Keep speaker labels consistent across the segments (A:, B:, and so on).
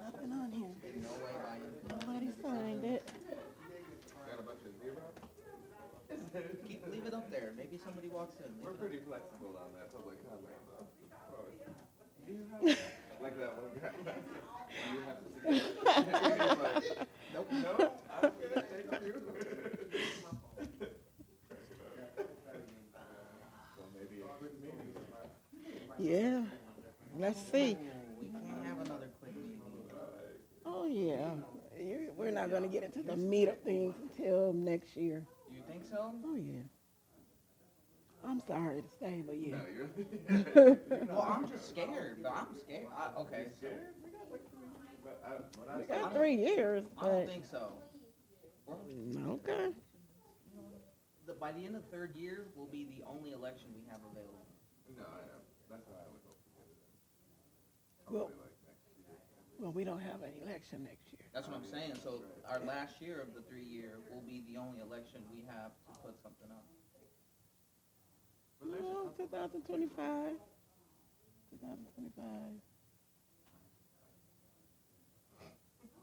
A: Nothing on here. Nobody signed it.
B: Leave it up there. Maybe somebody walks in.
C: We're pretty flexible on that public comment, though. Do you have, like that one guy? Do you have to see that? Like, nope, no, I'm gonna take you. So maybe a quick meeting.
A: Yeah. Let's see.
B: We can't have another quick meeting.
A: Oh, yeah. We're not going to get into the meat of things until next year.
B: You think so?
A: Oh, yeah. I'm sorry to say, but yeah.
C: No, you're.
B: Well, I'm just scared. But I'm scared. Okay.
C: Scared? We got like 3 weeks. But when
A: We
C: I
A: got 3 years,
B: I don't
A: but
B: think so.
A: okay.
B: By the end of the 3rd year will be the only election we have available.
C: No, I know. That's why I would hope to get it.
A: Well,
C: Probably like next year.
A: well, we don't have an election next year.
B: That's what I'm saying. So our last year of the 3-year will be the only election we have to put something up.
C: But there's
A: Well, 2025. 2025.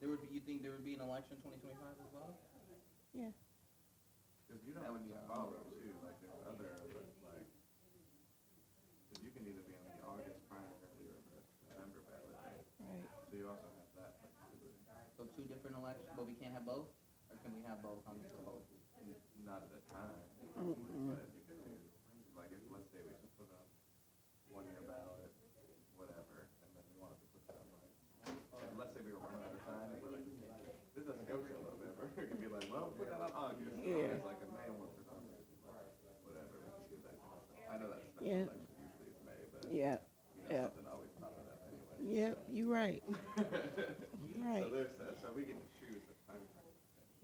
B: You think there would be an election 2025 as well?
A: Yeah.
C: Because you don't have to follow too, like there's other, like, because you can either be on the August primary or the November ballot, right?
A: Right.
C: So you also have that flexibility.
B: So 2 different elections, but we can't have both? Or can we have both on the vote?
C: Not at a time,
A: Mm-mm.
C: but you can do, like, if, let's say we just put on 1-year ballot, whatever, and then we wanted to put that on, like, and let's say we were running out of time, and we're like, this doesn't go till November, it could be like, well, put that on August,
A: Yeah.
C: it's like a May one for some reason, whatever, we can do that. I know that's special
A: Yeah.
C: election usually is May, but,
A: Yeah.
C: you know,
A: Yeah.
C: something always popping up anyway.
A: Yep, you're right. You're right.
C: So there's that, so we can choose the time frame.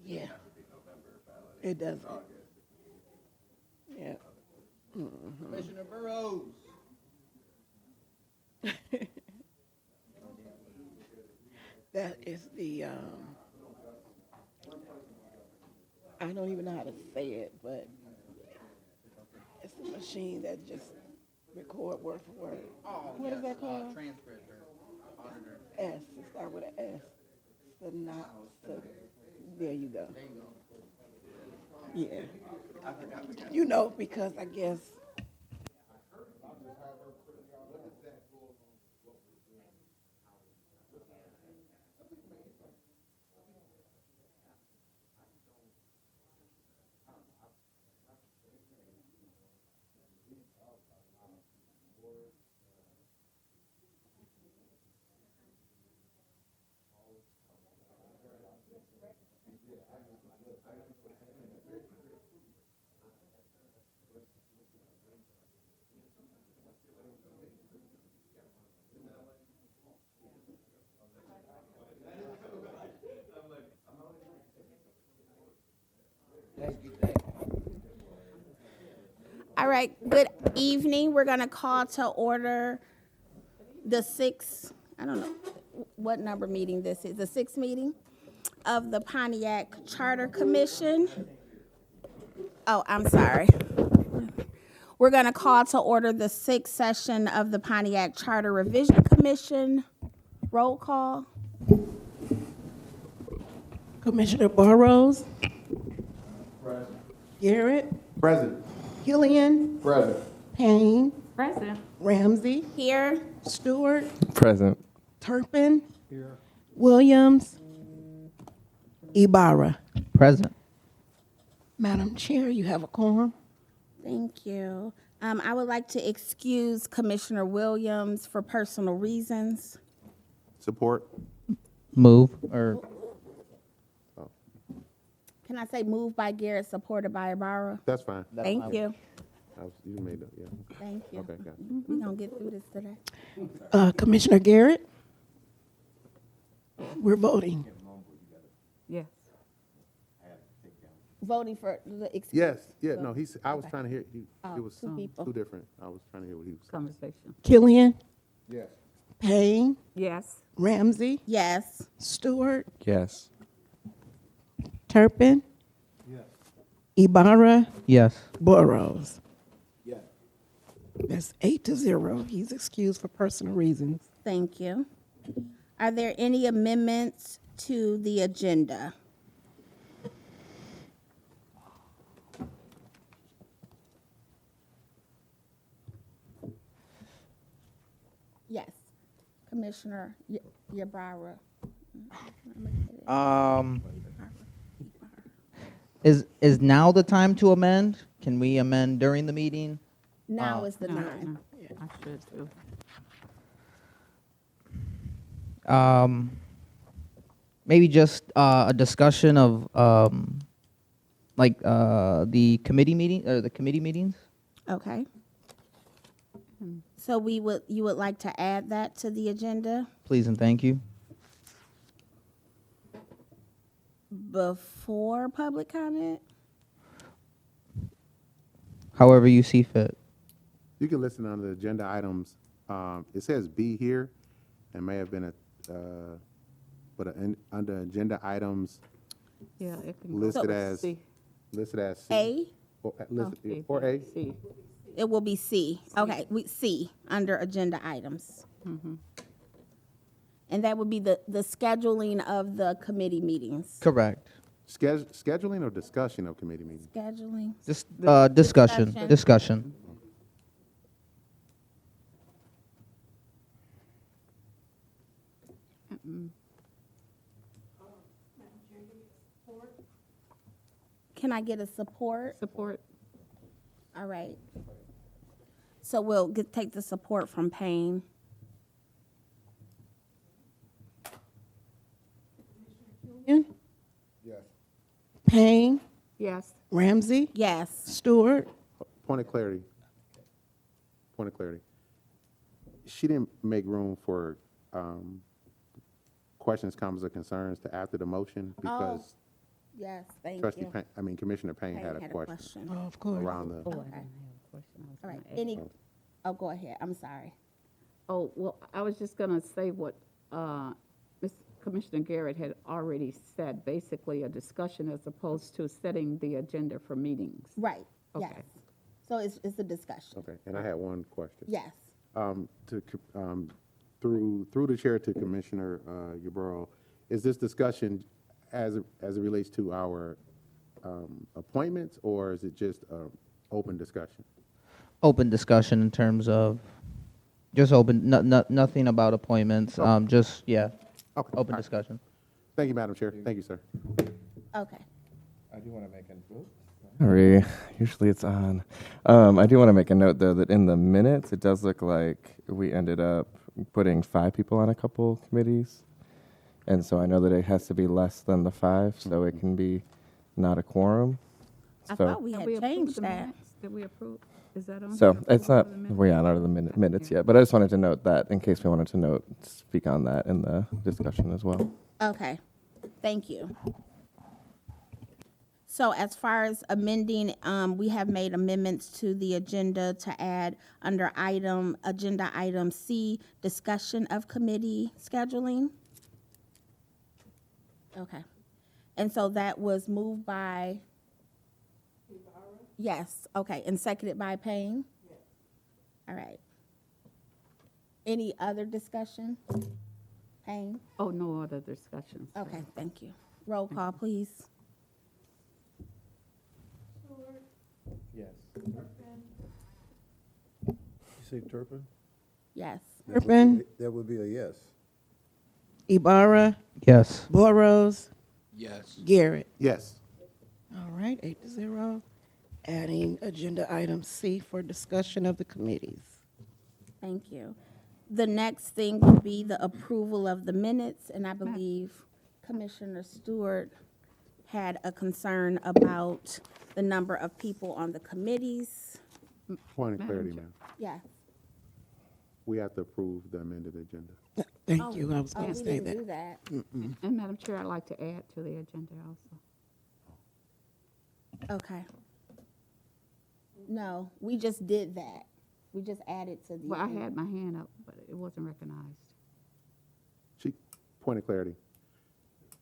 A: Yeah.
C: It has to be November ballot.
A: It doesn't.
C: August.
A: Yeah. Mhm.
B: Commissioner Burrows.
A: That is the, I don't even know how to say it, but it's a machine that just record word for word.
B: Oh,
A: What is that called?
B: Transcript or auditor.
A: S, it start with an S. There you go.
B: There you go.
A: Yeah.
C: I forgot the guy.
A: You know, because I guess,
D: All right, good evening. We're going to call to order the 6th, I don't know what number meeting this is, the 6th meeting of the Pontiac Charter Commission. Oh, I'm sorry. We're going to call to order the 6th session of the Pontiac Charter Revision Commission. Roll call.
A: Commissioner Burrows. Garrett.
C: Present.
A: Killian.
C: Present.
A: Payne.
E: Present.
A: Ramsey.
D: Here.
A: Stewart.
C: Present.
A: Turpin. Williams. Ibarra.
B: Present.
A: Madam Chair, you have a quorum.
D: Thank you. I would like to excuse Commissioner Williams for personal reasons.
C: Support.
B: Move, or
D: Can I say moved by Garrett, supported by Ibarra?
C: That's fine.
D: Thank you.
C: You made that, yeah.
D: Thank you.
C: Okay, got it.
D: We're gonna get through this today.
A: Commissioner Garrett. We're voting.
E: Yes.
D: Voting for the excuse.
C: Yes, yeah, no, I was trying to hear, it was
D: two people.
C: two different. I was trying to hear what he was saying.
E: Conversation.
A: Killian.
C: Yes.
A: Payne.
E: Yes.
A: Ramsey.
D: Yes.
A: Stewart.
C: Yes.
A: Turpin. Ibarra.
B: yes.
A: Burrows. That's 8-0. He's excused for personal reasons.
D: Thank you. Are there any amendments to the agenda? Yes. Commissioner Ybarra.
B: Is now the time to amend? Can we amend during the meeting?
D: Now is the
E: No,
D: time.
E: no, I should too.
B: Maybe just a discussion of the committee meeting or the committee meetings.
D: Okay. So you would like to add that to the agenda
B: Please and thank you.
D: before public comment?
B: However you see fit.
C: You can listen on the agenda items. It says B here, and may have been under agenda items
E: Yeah, it can go.
C: listed
D: So-
C: as,
E: C.
C: listed as C.
D: A?
C: Or,
E: Oh, C,
C: or A.
E: C.
D: It will be C. Okay, C, under agenda items.
E: Mhm.
D: And that would be the scheduling of the committee meetings.
B: Correct.
C: Scheduling or discussion of committee meetings?
D: Scheduling.
B: Just discussion.
D: Discussion.
B: Discussion.
D: Can I get a support?
E: Support.
D: All right. So we'll take the support from Payne.
A: Killian. Payne.
E: Yes.
A: Ramsey.
D: Yes.
A: Stewart.
C: Point of clarity. Point of clarity. She didn't make room for questions, comments, or concerns to after the motion because
D: Yes, thank
C: Trustee
D: you.
C: Payne, Commissioner Payne had a question
A: Oh, of course.
C: around the.
E: Oh, I
D: Okay.
E: didn't have a question. I was
D: All right,
E: gonna ask.
D: any, oh, go ahead, I'm sorry.
E: Oh, well, I was just gonna say what, Ms. Commissioner Garrett had already said, basically a discussion as opposed to setting the agenda for meetings.
D: Right, yes.
E: Okay.
D: So it's a discussion.
C: Okay, and I had one question.
D: Yes.
C: Through the chair to Commissioner Yarborough, is this discussion as it relates to our appointments, or is it just open discussion?
B: Open discussion in terms of just open, nothing about appointments. Just
C: Okay.
B: open
C: all right.
B: discussion.
C: Thank you, Madam Chair. Thank you, sir.
D: Okay.
F: I do want to make a note. Usually it's on. I do want to make a note, though, that in the minutes, it does look like we ended up putting 5 people on a couple committees. And so I know that it has to be less than the 5, so it can be not a quorum.
D: I
F: So,
D: thought we
E: Have
D: had
E: we approved
D: changed
E: the
D: that.
E: minutes? Did we approve? Is that on?
F: so
E: here?
F: it's not,
E: Approval of the
F: we're not out of the minutes yet, but I just wanted to note that in case we wanted to speak on that in the discussion as well.
D: Okay, thank you. So as far as amending, we have made amendments to the agenda to add under agenda item C, discussion of committee scheduling. Okay, and so that was moved by? Yes, okay, and seconded by Payne? All right. Any other discussion? Payne?
E: Oh, no other discussions.
D: Okay, thank you. Roll call, please.
F: Yes.
G: You say Turpin?
D: Yes.
A: Turpin,
G: That would be a yes.
A: Ibarra,
B: Yes.
A: Boros,
H: Yes.
A: Garrett.
G: Yes.
A: All right, 8-0. Adding agenda item C for discussion of the committees.
D: Thank you. The next thing would be the approval of the minutes, and I believe Commissioner Stewart had a concern about the number of people on the committees.
I: Point of clarity, ma'am.
D: Yes.
I: We have to approve the amended agenda.
A: Thank you, I was
D: Oh,
A: going
D: we
A: to say
D: didn't do
A: that.
D: that.
E: And Madam Chair, I'd like to add to the agenda also.
D: Okay. No, we just did that. We just added to the.
E: Well, I had my hand up, but it wasn't recognized.
I: Point of clarity.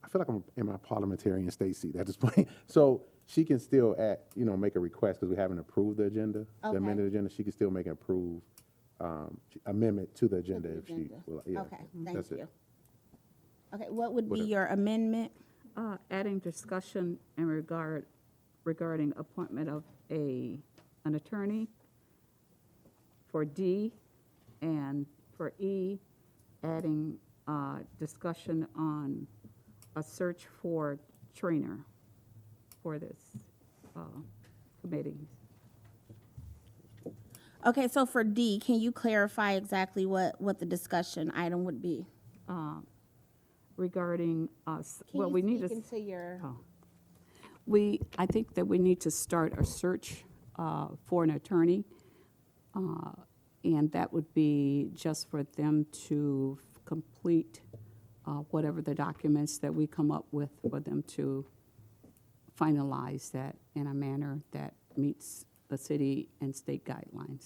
I: I feel like I'm in my parliamentarian state seat at this point. So she can still make a request because we haven't approved the agenda, the
D: Okay.
I: amended agenda. She can still make an approved amendment to the agenda if she
D: agenda.
I: will. Yeah,
D: Okay,
I: that's
D: thank
I: it.
D: you. Okay, what would be
I: Whatever.
D: your amendment?
E: Adding discussion in regarding appointment of an attorney for D, and for E, adding discussion on a search for trainer for this committee.
D: Okay, so for D, can you clarify exactly what the discussion item would be?
E: Regarding us,
D: Can
E: well,
D: you
E: we need
D: speak
E: to.
D: into your,
E: I think that we need to start a search for an attorney, and that would be just for them to complete whatever the documents that we come up with for them to finalize that in a manner that meets the city and state guidelines.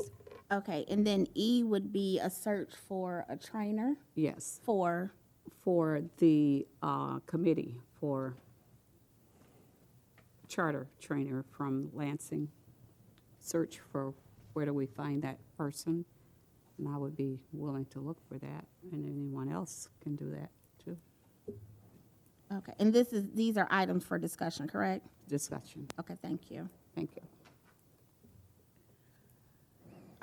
D: okay, and then E would be a search for a trainer
E: Yes,
D: for,
E: for the committee for charter trainer from Lansing. Search for where do we find that person, and I would be willing to look for that, and anyone else can do that too.
D: okay, and these are items for discussion, correct?
E: Discussion.
D: Okay, thank you.
E: Thank you.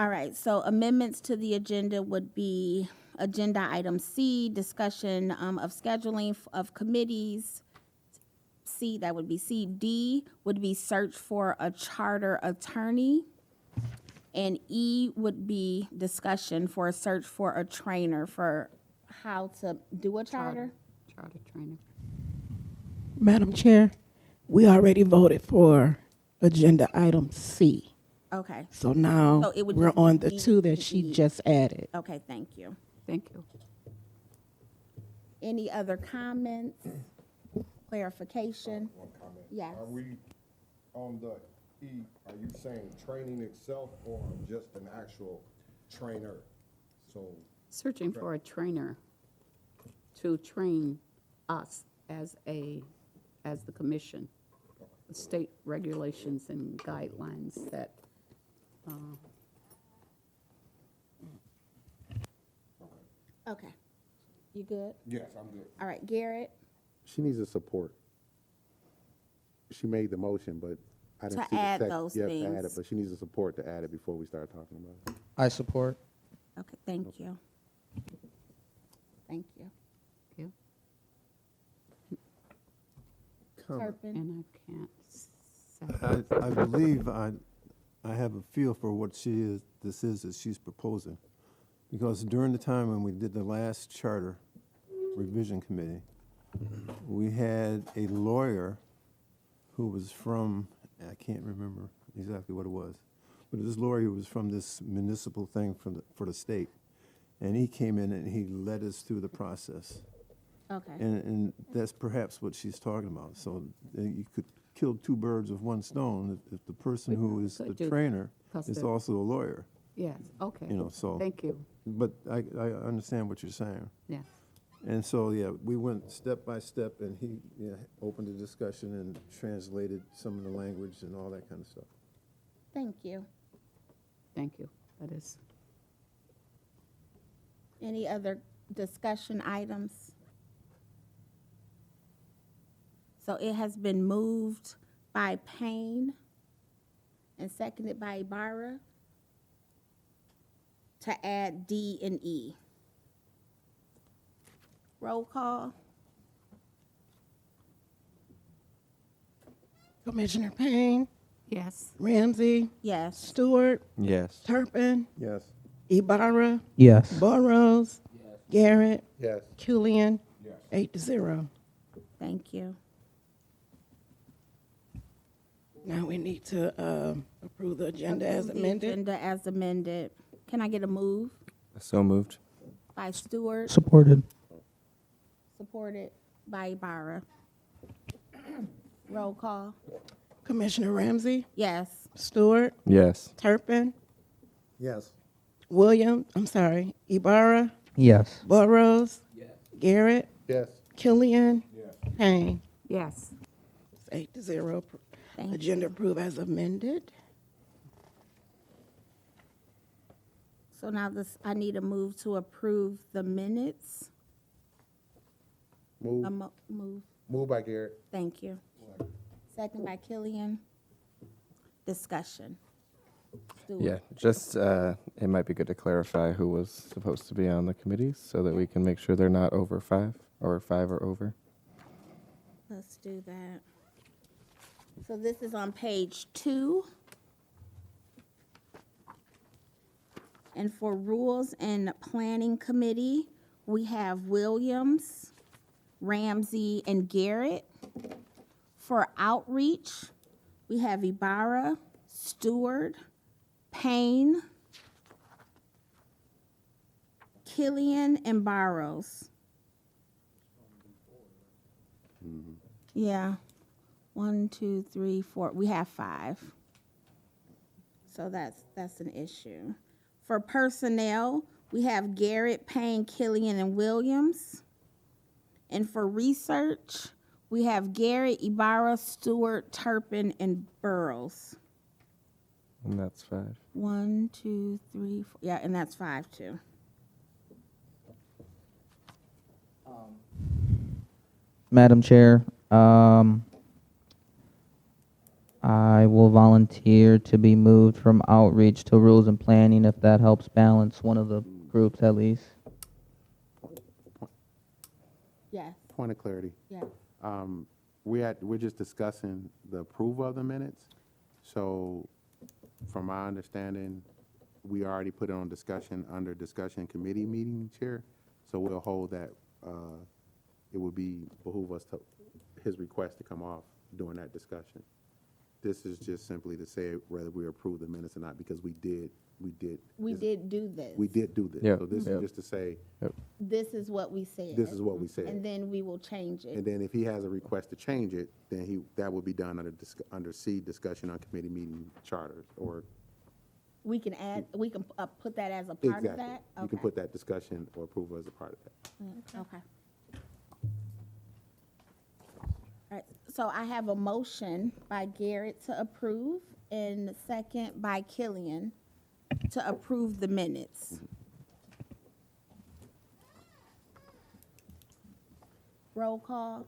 D: All right, so amendments to the agenda would be agenda item C, discussion of scheduling of committees. C, that would be C. D would be search for a charter attorney. And E would be discussion for a search for a trainer for how to do a charter.
E: Charter trainer.
A: Madam Chair, we already voted for agenda item C.
D: Okay,
A: So now
D: So it would
A: we're
D: just be
A: on the
D: D
A: two that
D: to
A: she
D: E.
A: just added.
D: okay, thank you.
E: Thank you.
D: Any other comments, clarification?
G: One comment.
D: Yes.
G: Are we, on the E, are you saying training itself or just an actual trainer? So,
E: Searching for a trainer to train us as the commission, state regulations and guidelines that,
D: Okay, you good?
G: yes, I'm good.
D: All right, Garrett,
I: She needs a support. She made the motion, but I didn't
D: To
I: see the
D: add
I: text.
D: those
I: Yeah, to add it,
D: things.
I: but she needs a support to add it before we start talking about it.
B: I support.
D: okay, thank you. Thank you.
E: you,
D: Turpin,
E: and I can't say.
J: I believe I have a feel for what this is that she's proposing. Because during the time when we did the last charter revision committee, we had a lawyer who was from, I can't remember exactly what it was, but this lawyer who was from this municipal thing for the state. And he came in and he led us through the process.
D: okay,
J: And that's perhaps what she's talking about. So you could kill two birds with one stone if the person who is the
E: could do
J: trainer
E: because
J: is
E: the-
J: also a lawyer,
E: Yes, okay.
J: so.
E: Thank you,
J: But I understand what you're saying.
E: yes.
J: And so, yeah, we went step by step and he opened the discussion and translated some of the language and all that kind of stuff.
D: thank you.
E: Thank you. That is,
D: Any other discussion items? So it has been moved by Payne and seconded by Ibarra to add D and E. Roll call?
A: Commissioner Payne,
E: Yes.
A: Ramsey,
D: Yes.
A: Stewart,
F: Yes.
A: Turpin,
J: Yes.
A: Ibarra,
B: Yes.
A: Burrows, Garrett,
G: Yes.
A: Killian,
G: Yes.
A: 8-0.
D: Thank you.
A: Now we need to approve the agenda as
D: Approve the
A: amended.
D: Agenda as amended. Can I get a move
F: So moved.
D: by Stewart,
B: Supported.
D: supported by Ibarra? Roll call?
A: Commissioner Ramsey,
D: Yes.
A: Stewart,
F: Yes.
A: Turpin,
J: Yes.
A: Ibarra,
B: Yes.
A: Burrows, Garrett,
G: Yes.
A: Killian, Payne.
E: Yes.
A: It's 8-0.
D: Thank you.
A: Agenda approved as amended.
D: So now this, I need a move to approve the minutes.
G: Move.
D: Move,
G: Move by Garrett.
D: thank you. Second by Killian. Discussion. Stewart.
F: Yeah, just, it might be good to clarify who was supposed to be on the committees so that we can make sure they're not over 5 or 5 or over.
D: Let's do that. So this is on page 2. And for Rules and Planning Committee, we have Williams, Ramsey, and Garrett. For Outreach, we have Ibarra, Stewart, Payne, Killian, and Burrows. Yeah. 1, 2, 3, 4. We have 5. So that's an issue. For personnel, we have Garrett, Payne, Killian, and Williams. And for research, we have Garrett, Ibarra, Stewart, Turpin, and Burrows.
F: And that's 5.
D: 1, 2, 3, 4. Yeah, and that's 5 too.
B: Madam Chair, I will volunteer to be moved from outreach to rules and planning if that helps balance one of the groups at least.
D: Yes,
I: Point of clarity.
D: yes.
I: We're just discussing the approval of the minutes. So from my understanding, we already put it on discussion under discussion committee meeting chair. So we'll hold that, it would behoove us to, his request to come off during that discussion. This is just simply to say whether we approve the minutes or not, because we did
D: We did do this.
I: We did do this.
F: Yep.
I: So this
F: Yep.
I: is just to say,
D: This is what we said.
I: this is what we
D: And
I: said.
D: then we will change
I: And
D: it.
I: then if he has a request to change it, then that will be done under C, discussion on committee meeting charters, or
D: We can add, we can put that as a part of
I: exactly.
D: that?
I: You can
D: Okay.
I: put that discussion or approval as a part of that.
D: Okay. All right, so I have a motion by Garrett to approve and a second by Killian to approve the minutes. Roll call?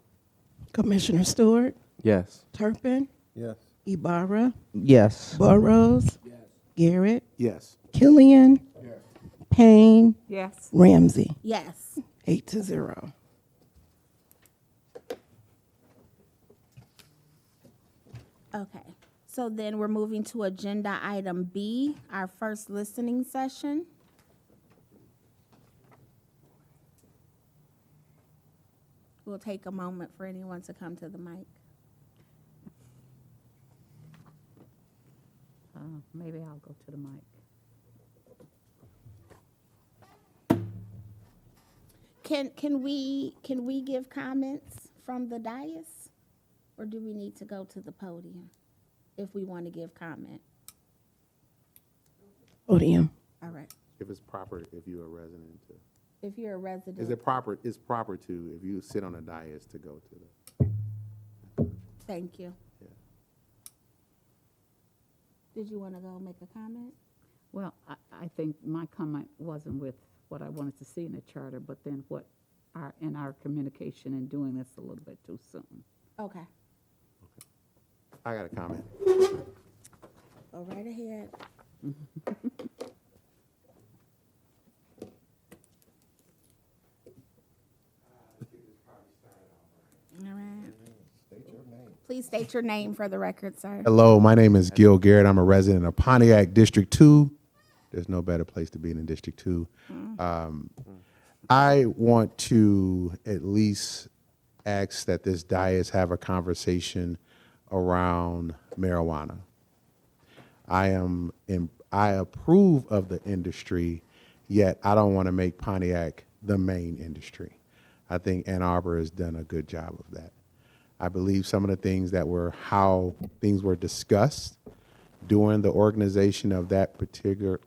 A: Commissioner Stewart,
F: Yes.
A: Turpin,
J: Yes.
A: Ibarra,
B: Yes.
A: Burrows, Garrett,
I: Yes.
A: Killian, Payne,
E: Yes.
A: Ramsey.
D: Yes.
A: 8-0.
D: Okay, so then we're moving to agenda item B, our first listening session. We'll take a moment for anyone to come to the mic.
E: Maybe I'll go to the mic.
D: Can we give comments from the dais? Or do we need to go to the podium if we want to give comment?
A: Podium.
D: All right.
I: If it's proper, if you're a resident to,
D: If you're a resident.
I: is it proper, it's proper to, if you sit on a dais to go to the,
D: Thank you.
I: Yeah.
D: Did you want to go make a comment?
E: Well, I think my comment wasn't with what I wanted to see in the charter, but then what in our communication and doing this a little bit too soon.
D: Okay,
I: I got a comment.
D: go right ahead. All right. Please state your name for the record, sir.
I: Hello, my name is Gil Garrett. I'm a resident of Pontiac, District 2. There's no better place to be than District 2. I want to at least ask that this dais have a conversation around marijuana. I approve of the industry, yet I don't want to make Pontiac the main industry. I think Ann Arbor has done a good job of that. I believe some of the things how things were discussed during the organization of that particular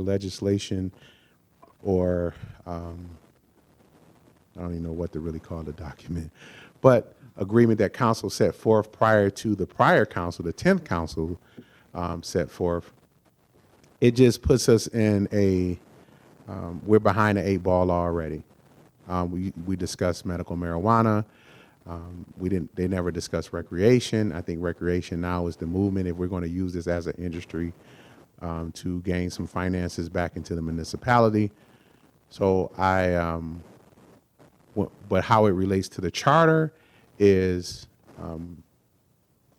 I: legislation, or I don't even know what to really call the document, but agreement that council set forth prior to the prior council, the 10th council set forth. It just puts us in we're behind the 8 ball already. We discussed medical marijuana. They never discussed recreation. I think recreation now is the movement if we're going to use this as an industry to gain some finances back into the municipality. So but how it relates to the charter is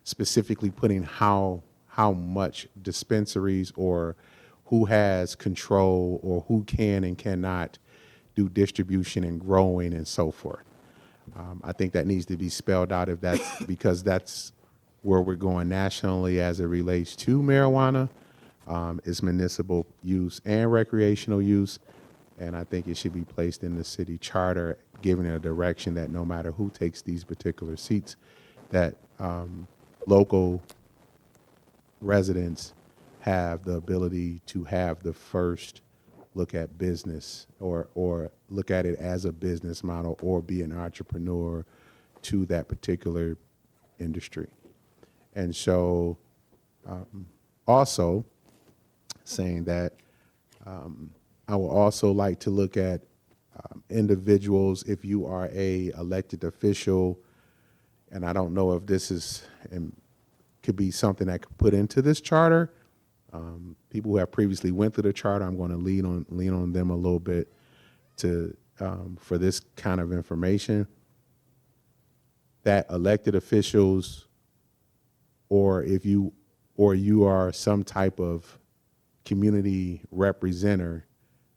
I: specifically putting how much dispensaries or who has control or who can and cannot do distribution and growing and so forth. I think that needs to be spelled out because that's where we're going nationally as it relates to marijuana. It's municipal use and recreational use. And I think it should be placed in the city charter, giving a direction that no matter who takes these particular seats, that local residents have the ability to have the first look at business or look at it as a business model or be an entrepreneur to that particular industry. And so also saying that I would also like to look at individuals, if you are a elected official, and I don't know if this could be something that could put into this charter. People who have previously went through the charter, I'm going to lean on them a little bit for this kind of information. That elected officials, or you are some type of community representative,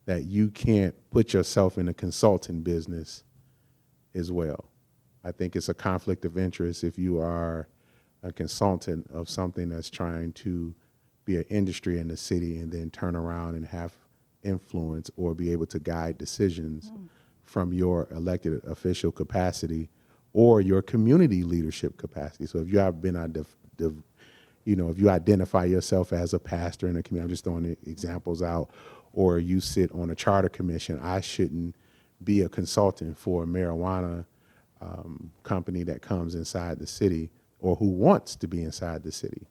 I: that you can't put yourself in a consulting business as well. I think it's a conflict of interest if you are a consultant of something that's trying to be an industry in the city and then turn around and have influence or be able to guide decisions from your elected official capacity or your community leadership capacity. So if you have been if you identify yourself as a pastor in a community, I'm just throwing examples out, or you sit on a charter commission, I shouldn't be a consultant for a marijuana company that comes inside the city or who wants to be inside the city.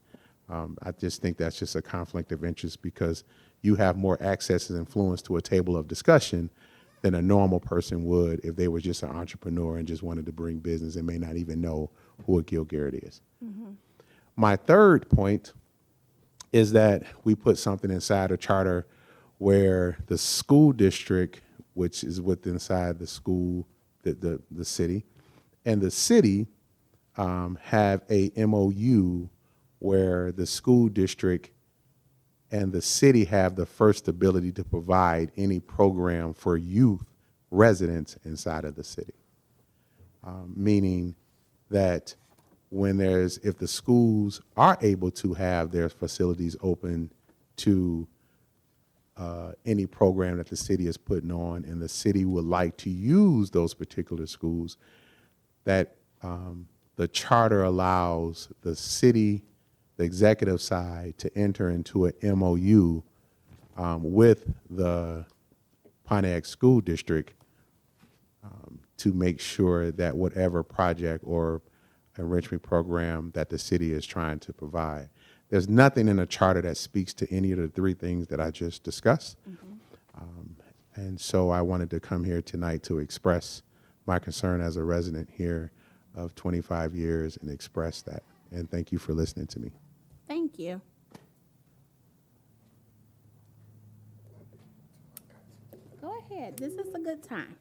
I: I just think that's just a conflict of interest because you have more access and influence to a table of discussion than a normal person would if they were just an entrepreneur and just wanted to bring business and may not even know who a Gil Garrett is. Mm-hmm. My third point is that we put something inside a charter where the school district, which is inside the school, the city, and the city have a MOU where the school district and the city have the first ability to provide any program for youth residents inside of the city. Meaning that if the schools are able to have their facilities open to any program that the city is putting on, and the city would like to use those particular schools, that the charter allows the city, the executive side, to enter into an MOU with the Pontiac School District to make sure that whatever project or enrichment program that the city is trying to provide, there's nothing in the charter that speaks to any of the three things that I just discussed. And so I wanted to come here tonight to express my concern as a resident here of 25 years and express that. And thank you for listening to me.
D: Thank you. Go ahead. This is a good time.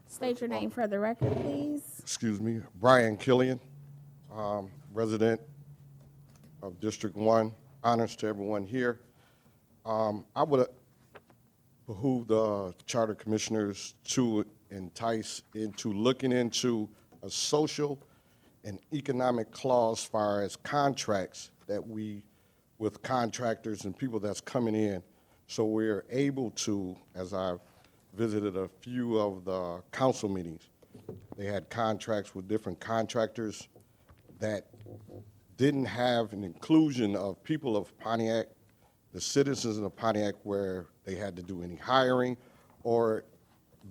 D: State your name for the record, please.
G: Excuse me, Brian Killian, resident of District 1. Honors to everyone here. I would behoove the Charter Commissioners to entice into looking into a social and economic clause as far as contracts that we, with contractors and people that's coming in, so we're able to, as I've visited a few of the council meetings, they had contracts with different contractors that didn't have an inclusion of people of Pontiac, the citizens of Pontiac, where they had to do any hiring or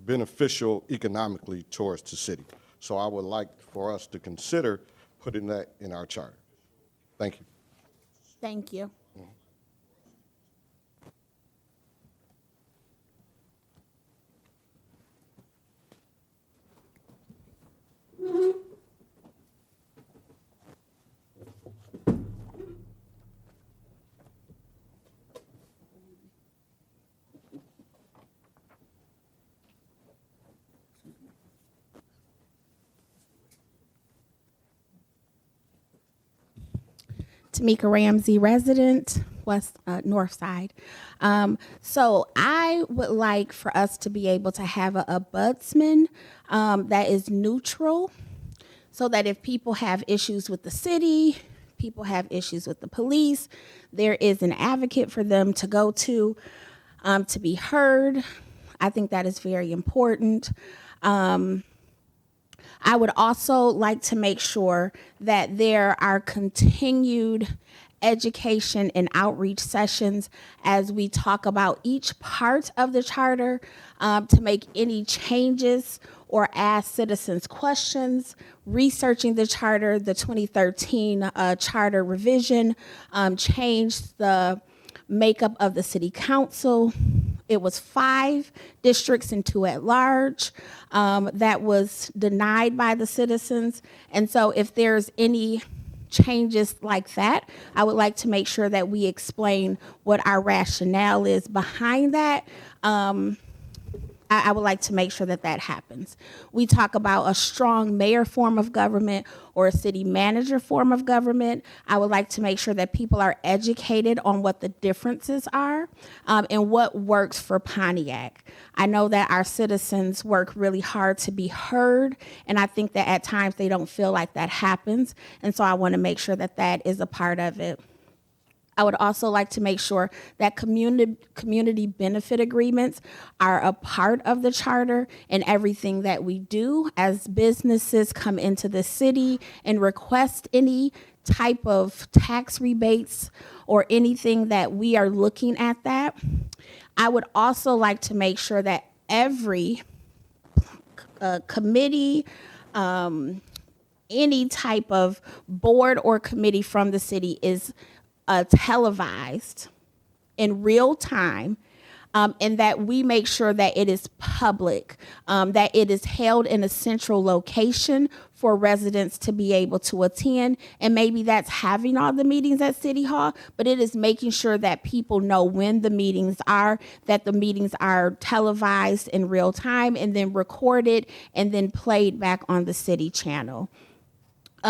G: beneficial economically towards the city. So I would like for us to consider putting that in our charter. Thank you.
D: Thank you. Tamika Ramsey, resident, North Side. So I would like for us to be able to have a ombudsman that is neutral, so that if people have issues with the city, people have issues with the police, there is an advocate for them to go to be heard. I think that is very important. I would also like to make sure that there are continued education and outreach sessions as we talk about each part of the charter, to make any changes or ask citizens questions, researching the charter. The 2013 charter revision changed the makeup of the city council. It was 5 districts and 2 at large. That was denied by the citizens. And so if there's any changes like that, I would like to make sure that we explain what our rationale is behind that. I would like to make sure that that happens. We talk about a strong mayor form of government or a city manager form of government. I would like to make sure that people are educated on what the differences are, and what works for Pontiac. I know that our citizens work really hard to be heard, and I think that at times they don't feel like that happens. And so I want to make sure that that is a part of it. I would also like to make sure that community benefit agreements are a part of the charter in everything that we do as businesses come into the city and request any type of tax rebates or anything that we are looking at that. I would also like to make sure that every committee, any type of board or committee from the city is televised in real time, and that we make sure that it is public, that it is held in a central location for residents to be able to attend. And maybe that's having all the meetings at City Hall, but it is making sure that people know when the meetings are, that the meetings are televised in real time and then recorded and then played back on the city channel.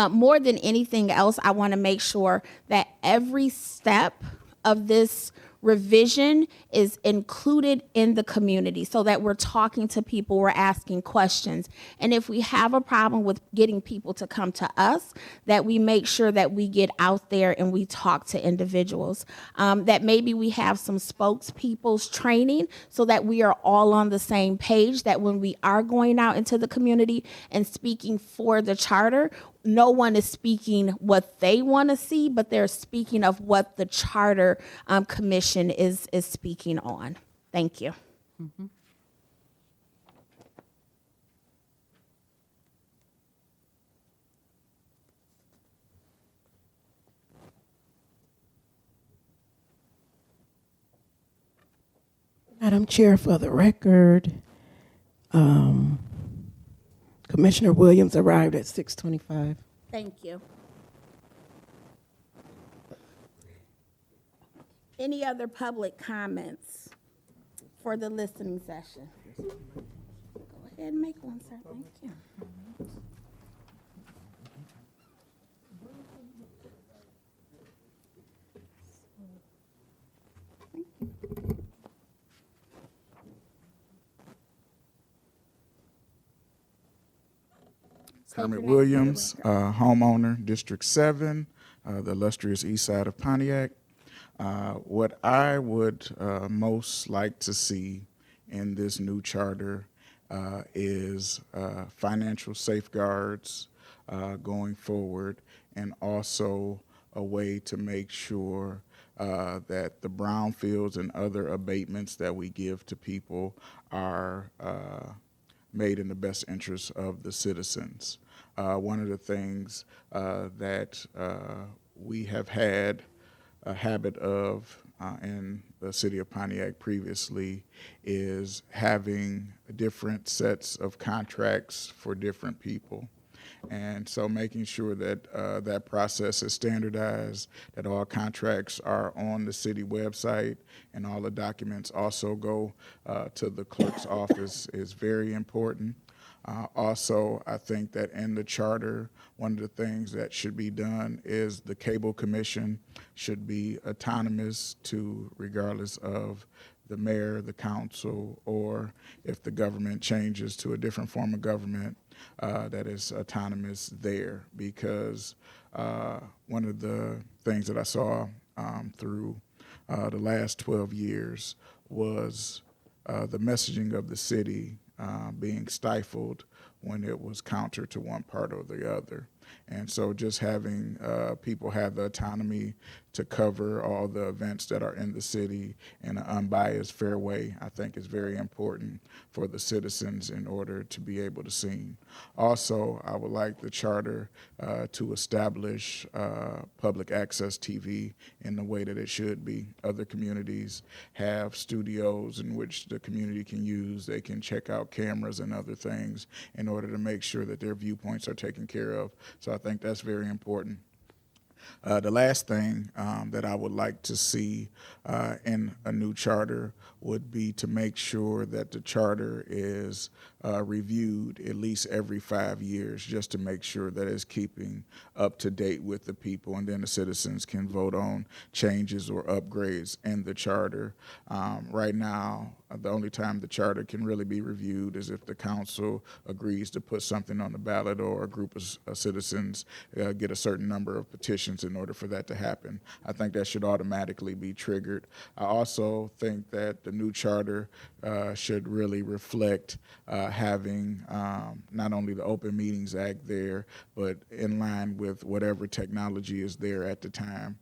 D: More than anything else, I want to make sure that every step of this revision is included in the community so that we're talking to people, we're asking questions. And if we have a problem with getting people to come to us, that we make sure that we get out there and we talk to individuals. That maybe we have some spokespeople's training so that we are all on the same page, that when we are going out into the community and speaking for the charter, no one is speaking what they want to see, but they're speaking of what the charter commission is speaking on. Thank you.
A: Madam Chair, for the record, Commissioner Williams arrived at 6:25.
D: Thank you. Any other public comments for the listening session? Go ahead and make one, sir. Thank you.
H: Kermit Williams, homeowner, District 7, the illustrious east side of Pontiac. What I would most like to see in this new charter is financial safeguards going forward, and also a way to make sure that the brownfields and other abatements that we give to people are made in the best interest of the citizens. One of the things that we have had a habit of in the city of Pontiac previously is having different sets of contracts for different people. And so making sure that that process is standardized, that all contracts are on the city website and all the documents also go to the clerk's office is very important. Also, I think that in the charter, one of the things that should be done is the cable commission should be autonomous to, regardless of the mayor, the council, or if the government changes to a different form of government, that is autonomous there. Because one of the things that I saw through the last 12 years was the messaging of the city being stifled when it was counter to one part or the other. And so just having people have the autonomy to cover all the events that are in the city in an unbiased, fair way, I think is very important for the citizens in order to be able to see. Also, I would like the charter to establish public access TV in the way that it should be. Other communities have studios in which the community can use. They can check out cameras and other things in order to make sure that their viewpoints are taken care of. So I think that's very important. The last thing that I would like to see in a new charter would be to make sure that the charter is reviewed at least every 5 years, just to make sure that it's keeping up to date with the people, and then the citizens can vote on changes or upgrades in the charter. Right now, the only time the charter can really be reviewed is if the council agrees to put something on the ballot, or a group of citizens get a certain number of petitions in order for that to happen. I think that should automatically be triggered. I also think that the new charter should really reflect having not only the Open Meetings Act there, but in line with whatever technology is there at the time.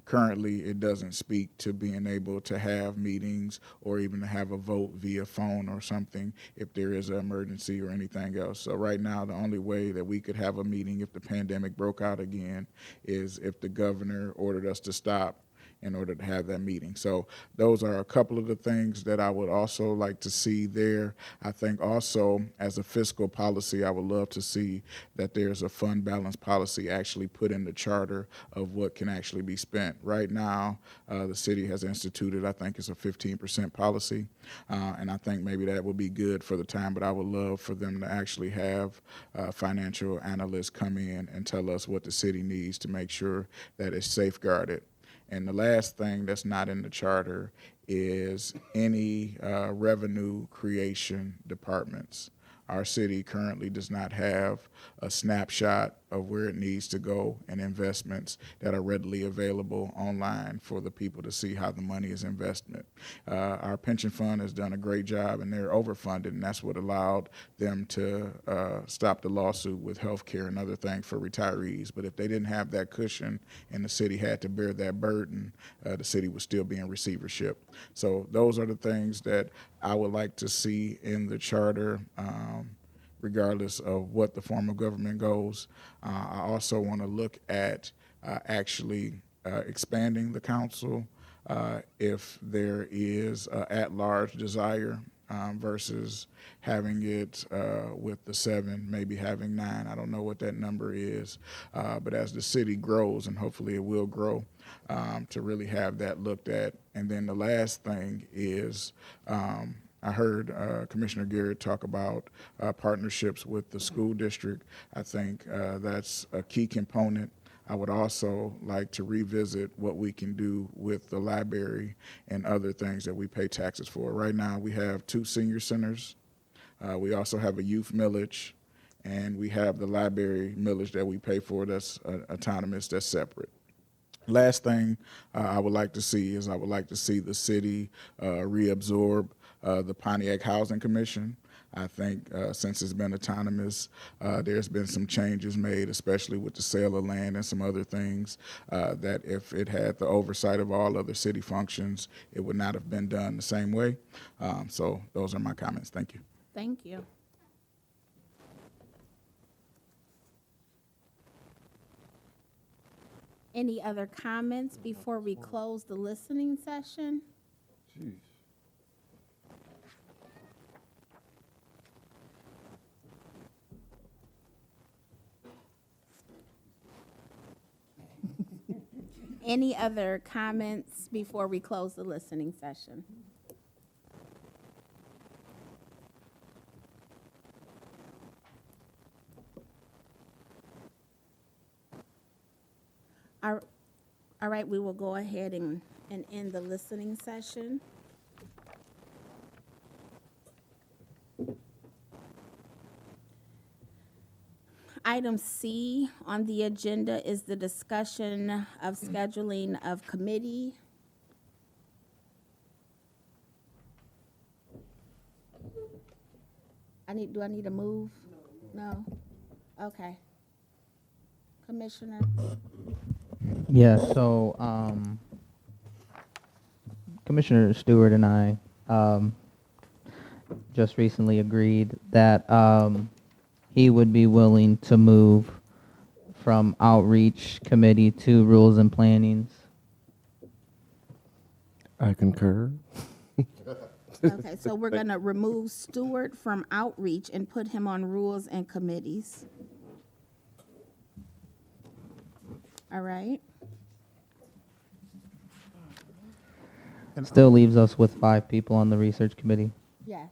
H: Currently, it doesn't speak to being able to have meetings or even to have a vote via phone or something if there is an emergency or anything else. So right now, the only way that we could have a meeting if the pandemic broke out again is if the governor ordered us to stop in order to have that meeting. So those are a couple of the things that I would also like to see there. I think also as a fiscal policy, I would love to see that there's a fund balance policy actually put in the charter of what can actually be spent. Right now, the city has instituted, I think it's a 15% policy, and I think maybe that would be good for the time, but I would love for them to actually have financial analysts come in and tell us what the city needs to make sure that it's safeguarded. And the last thing that's not in the charter is any revenue creation departments. Our city currently does not have a snapshot of where it needs to go and investments that are readily available online for the people to see how the money is invested. Our pension fund has done a great job, and they're overfunded, and that's what allowed them to stop the lawsuit with healthcare and other things for retirees. But if they didn't have that cushion and the city had to bear that burden, the city would still be in receivership. So those are the things that I would like to see in the charter, regardless of what the form of government goes. I also want to look at actually expanding the council if there is at-large desire versus having it with the 7, maybe having 9. I don't know what that number is, but as the city grows, and hopefully it will grow, to really have that looked at. And then the last thing is I heard Commissioner Garrett talk about partnerships with the school district. I think that's a key component. I would also like to revisit what we can do with the library and other things that we pay taxes for. Right now, we have 2 senior centers. We also have a youth millage, and we have the library millage that we pay for that's autonomous, that's separate. Last thing I would like to see is I would like to see the city reabsorb the Pontiac Housing Commission. I think since it's been autonomous, there's been some changes made, especially with the sale of land and some other things, that if it had the oversight of all other city functions, it would not have been done the same way. So those are my comments. Thank you.
D: Thank you. Any other comments before we close the listening session? Any other comments before we close the listening session? All right, we will go ahead and end the listening session. Item C on the agenda is the discussion of scheduling of committee. Do I need to move? No? Okay. Commissioner?
B: Yeah, so Commissioner Stewart and I just recently agreed that he would be willing to move from outreach committee to rules and plannings.
F: I concur.
D: Okay, so we're gonna remove Stewart from outreach and put him on rules and committees. All right,
B: Still leaves us with 5 people on the research committee.
D: yes.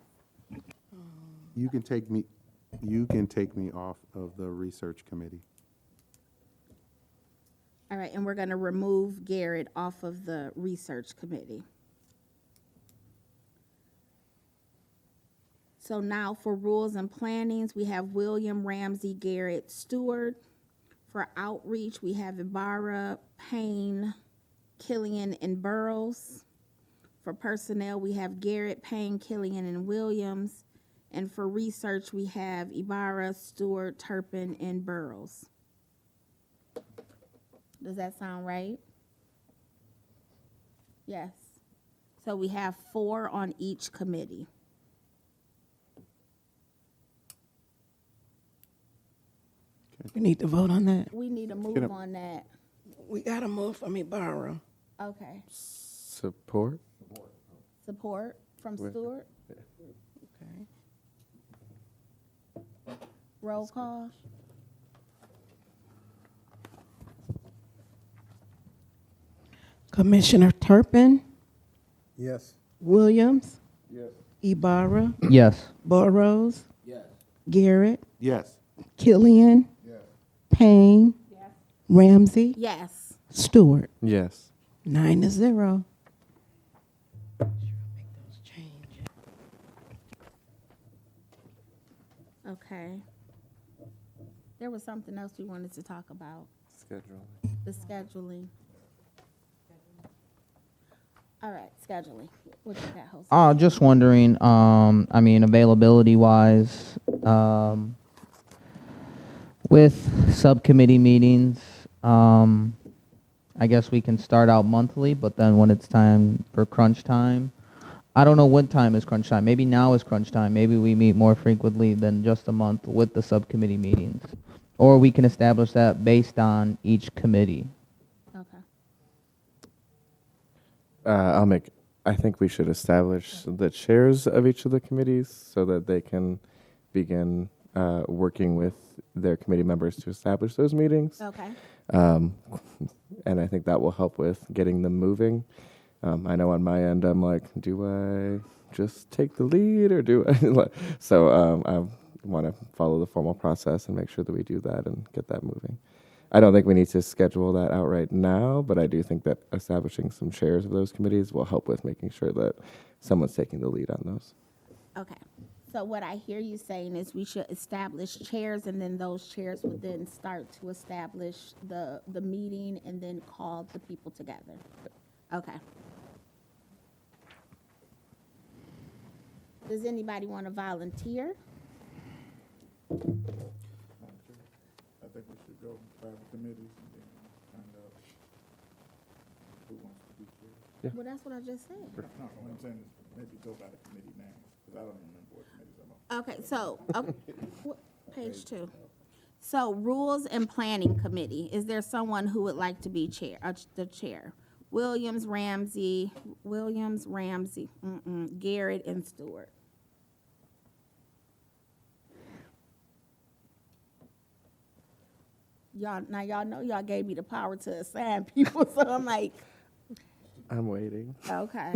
I: You can take me off of the research committee.
D: All right, and we're gonna remove Garrett off of the research committee. So now for rules and plannings, we have William, Ramsey, Garrett, Stewart. For outreach, we have Ibarra, Payne, Killian, and Burrows. For personnel, we have Garrett, Payne, Killian, and Williams. And for research, we have Ibarra, Stewart, Turpin, and Burrows. Does that sound right? Yes. So we have 4 on each committee.
A: We need to vote on that.
D: We need to move on that.
A: We got to move from Ibarra.
D: Okay.
F: Support?
D: Support from Stewart?
A: Okay.
D: Roll call?
A: Commissioner Turpin,
J: Yes.
A: Williams. Yes. Ibarra,
B: Yes.
A: Burrows. Yes. Garrett,
I: Yes.
A: Killian. Yes. Payne. Yes. Ramsey,
D: Yes.
A: Stewart.
F: Yes.
A: 9-0. Make those changes.
D: Okay. There was something else we wanted to talk about,
F: Schedule.
D: the scheduling. All right, scheduling. What you got, Jose?
B: Just wondering, I mean, availability wise, with subcommittee meetings, I guess we can start out monthly, but then when it's time for crunch time, I don't know what time is crunch time. Maybe now is crunch time. Maybe we meet more frequently than just a month with the subcommittee meetings. Or we can establish that based on each committee.
D: Okay.
F: I think we should establish the chairs of each of the committees so that they can begin working with their committee members to establish those meetings.
D: Okay.
F: And I think that will help with getting them moving. I know on my end, I'm like, do I just take the lead or do I? So I want to follow the formal process and make sure that we do that and get that moving. I don't think we need to schedule that out right now, but I do think that establishing some chairs of those committees will help with making sure that someone's taking the lead on those.
D: Okay. So what I hear you saying is we should establish chairs, and then those chairs would then start to establish the meeting and then call the people together. Okay. Does anybody want to volunteer?
H: I think we should go by the committees and then find out who wants to be chair.
D: Well, that's what I just said.
H: No, what I'm saying is maybe go by the committee name, because I don't remember what committees I'm on.
D: Okay, so, page 2. So Rules and Planning Committee, is there someone who would like to be chair, the chair? Williams, Ramsey, Garrett, and Stewart. Y'all know y'all gave me the power to assign people, so I'm like,
F: I'm waiting.
D: okay.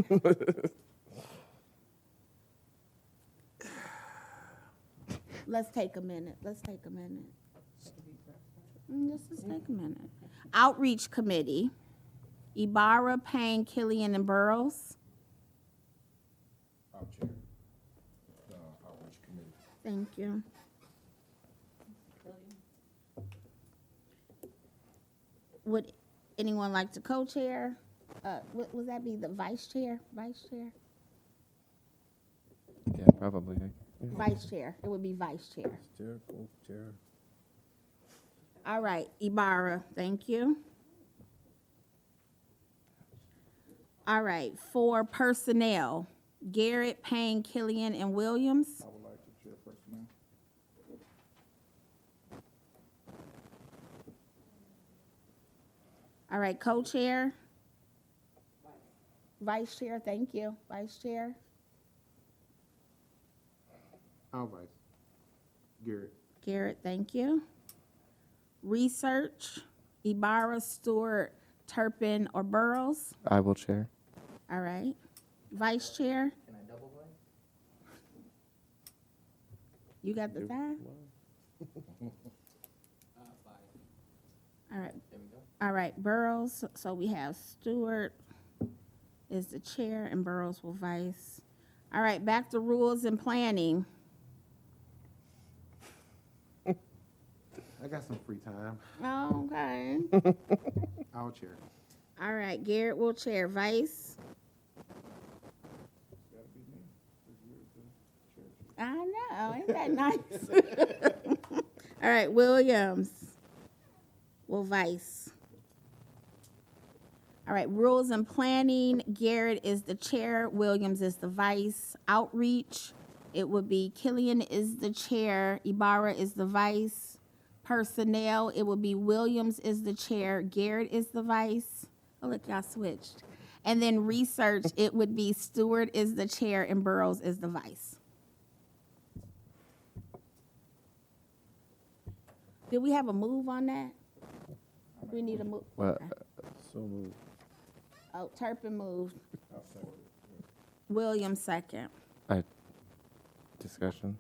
D: Let's take a minute. Let's take a minute. Let's just take a minute. Outreach Committee, Ibarra, Payne, Killian, and Burrows.
H: I'll chair the outreach committee.
D: Thank you. Would anyone like to co-chair? Would that be the vice chair? Vice chair?
F: Yeah, probably.
D: Vice chair. It would be vice chair.
J: Chair, co-chair.
D: All right, Ibarra, thank you. All right, for personnel, Garrett, Payne, Killian, and Williams.
H: I would like to chair personnel.
D: All right, co-chair. Vice chair, thank you. Vice chair.
I: I'll vice. Garrett.
D: Garrett, thank you. Research, Ibarra, Stewart, Turpin, or Burrows.
F: I will chair.
D: All right. Vice chair.
B: Can I double vote?
D: You got the time? All right.
B: There we go.
D: All right, Burrows. So we have Stewart is the chair and Burrows will vice. All right, back to rules and planning.
I: I got some free time.
D: Okay.
I: I'll chair.
D: All right, Garrett will chair. Vice.
H: Gotta be me, 'cause you're the chair.
D: I know, ain't that nice? All right, Williams will vice. All right, rules and planning, Garrett is the chair, Williams is the vice. Outreach, it would be Killian is the chair, Ibarra is the vice. Personnel, it would be Williams is the chair, Garrett is the vice. Oh, look, y'all switched. And then research, it would be Stewart is the chair and Burrows is the vice. Did we have a move on that? We need a move.
F: Well,
D: Okay.
J: So moved.
D: Oh, Turpin moved.
H: I'll second it.
D: Williams second.
F: Discussion.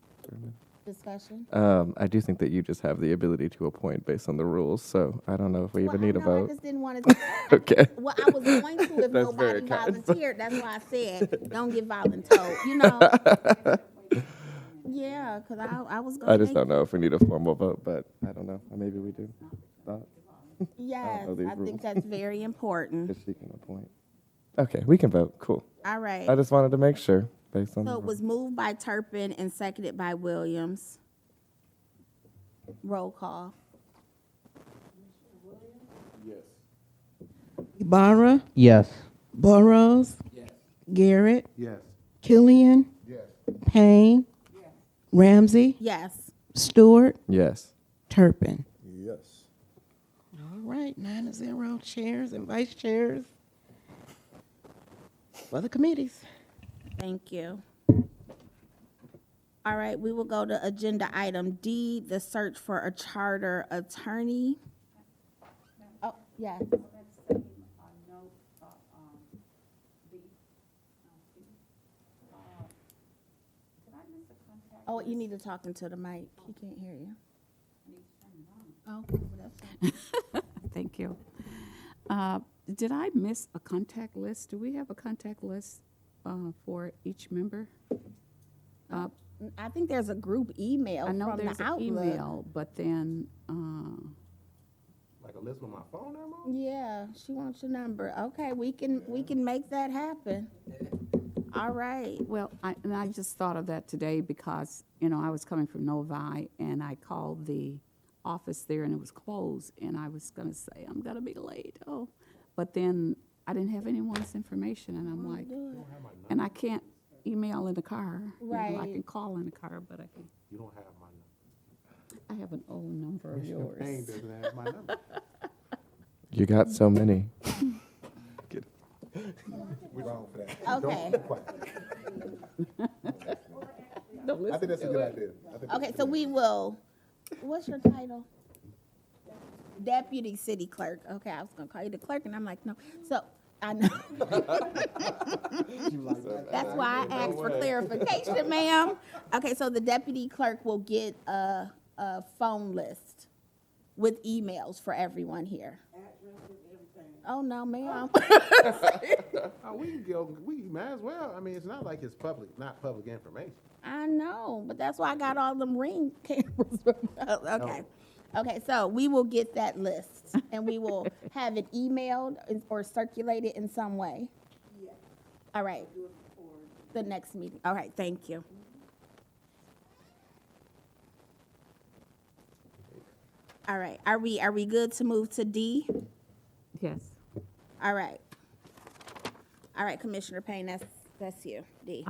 D: Discussion?
F: I do think that you just have the ability to appoint based on the rules, so I don't know if we even need a
D: I
F: vote.
D: just didn't want to.
F: Okay.
D: Well, I was going to if
F: That's very
D: nobody
F: kind.
D: volunteered. That's why I said, don't get voluntold, you know? Yeah, because I was going
F: I
D: to
F: just don't know if we need a formal vote, but I don't know. Maybe we do. Thoughts?
D: Yes,
F: know these
D: I think
F: rules.
D: that's very important.
F: If she can appoint. Okay, we can vote. Cool.
D: All right.
F: I just wanted to make sure based on.
D: So
F: the
D: it was moved by Turpin and seconded by Williams. Roll call.
A: Ibarra,
B: Yes.
A: Burrows. Garrett,
I: Yes.
A: Killian. Payne. Ramsey,
D: Yes.
A: Stewart,
F: Yes.
A: Turpin.
J: Yes.
A: All right, 9-0 chairs and vice chairs for the committees.
D: Thank you. All right, we will go to agenda item D, the search for a charter attorney. Oh, yes. Oh, you need to talk into the mic. He can't hear you. Oh, well, that's fine.
E: Thank you. Did I miss a contact list? Do we have a contact list for each member?
D: I think there's a group email
E: I know
D: from
E: there's
D: the
E: an
D: Outlook.
E: email, but then,
I: Like a list with my phone number?
D: Yeah, she wants your number. Okay, we can make that happen. All right.
E: well, I just thought of that today because, I was coming from Novi and I called the office there and it was closed and I was gonna say, I'm gonna be late, but then I didn't have anyone's information and I'm like, and I can't email in the car. I
D: Right.
E: can call in the car, but I can,
I: You don't have my number.
E: I have an old number of
I: Commissioner Payne
E: yours.
I: doesn't have my number.
F: You got so many.
I: We're wrong for that.
D: Okay.
I: Don't be quiet. I think that's a good idea.
D: Okay, so we will, what's your title? Deputy City Clerk. Okay, I was gonna call you the clerk and I'm like, no. So, I know. That's why I asked for clarification, ma'am. Okay, so the deputy clerk will get a phone list with emails for everyone here. Oh, no, ma'am.
I: Oh, we can go, we might as well. I mean, it's not like it's not public information.
D: I know, but that's why I got all them ring cameras. Okay. Okay, so we will get that list and we will have it emailed or circulated in some way. All right. The next meeting. All right, thank you. All right, are we good to move to D?
E: Yes.
D: All right. All right, Commissioner Payne, that's you, D.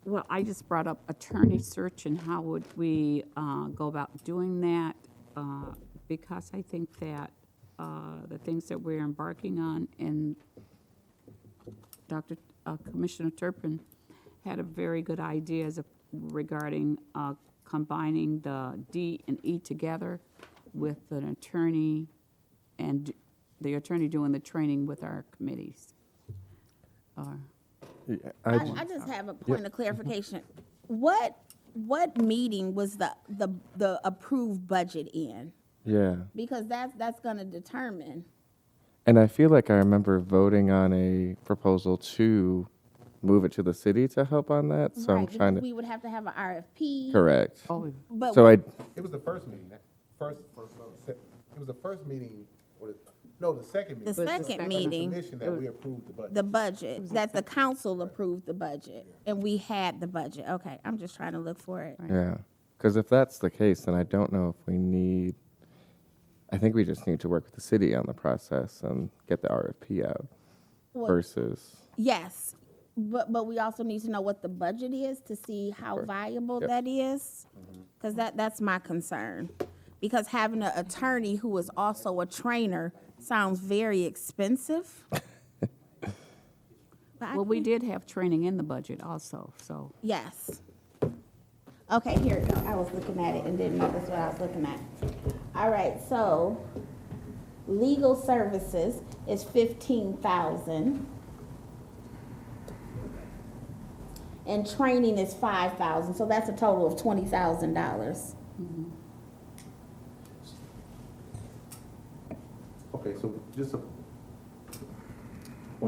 E: Well, I just brought up attorney search and how would we go about doing that? Because I think that the things that we're embarking on, and Commissioner Turpin had a very good idea regarding combining the D and E together with an attorney and the attorney doing the training with our committees.
D: I just have a point of clarification. What meeting was the approved budget in?
F: Yeah.
D: Because that's gonna determine.
F: And I feel like I remember voting on a proposal to move it to the city to help on that. So
D: Right,
F: I'm trying
D: because
F: to.
D: we would have to have an RFP.
F: Correct.
E: Oh,
D: But
F: So I,
I: It was the first meeting, it was the first meeting, the second meeting.
D: The second
I: Under
D: meeting,
I: Commission that we approved the budget.
D: the budget, that the council approved the budget, and we had the budget. Okay, I'm just trying to look for it.
F: yeah. Because if that's the case, then I don't know if we need, I think we just need to work with the city on the process and get the RFP out
D: Well,
F: versus,
D: yes, but we also need to know what the budget is to see how viable
F: Yep.
D: that is. Because that's my concern. Because having an attorney who is also a trainer sounds very expensive. But I
E: well, we
D: can't-
E: did have training in the budget also, so.
D: Yes. Okay, here we go. I was looking at it and didn't know that's what I was looking at. All right, so legal services is 15,000. and training is $5,000, so that's a total of $20,000.
I: Okay, so just a.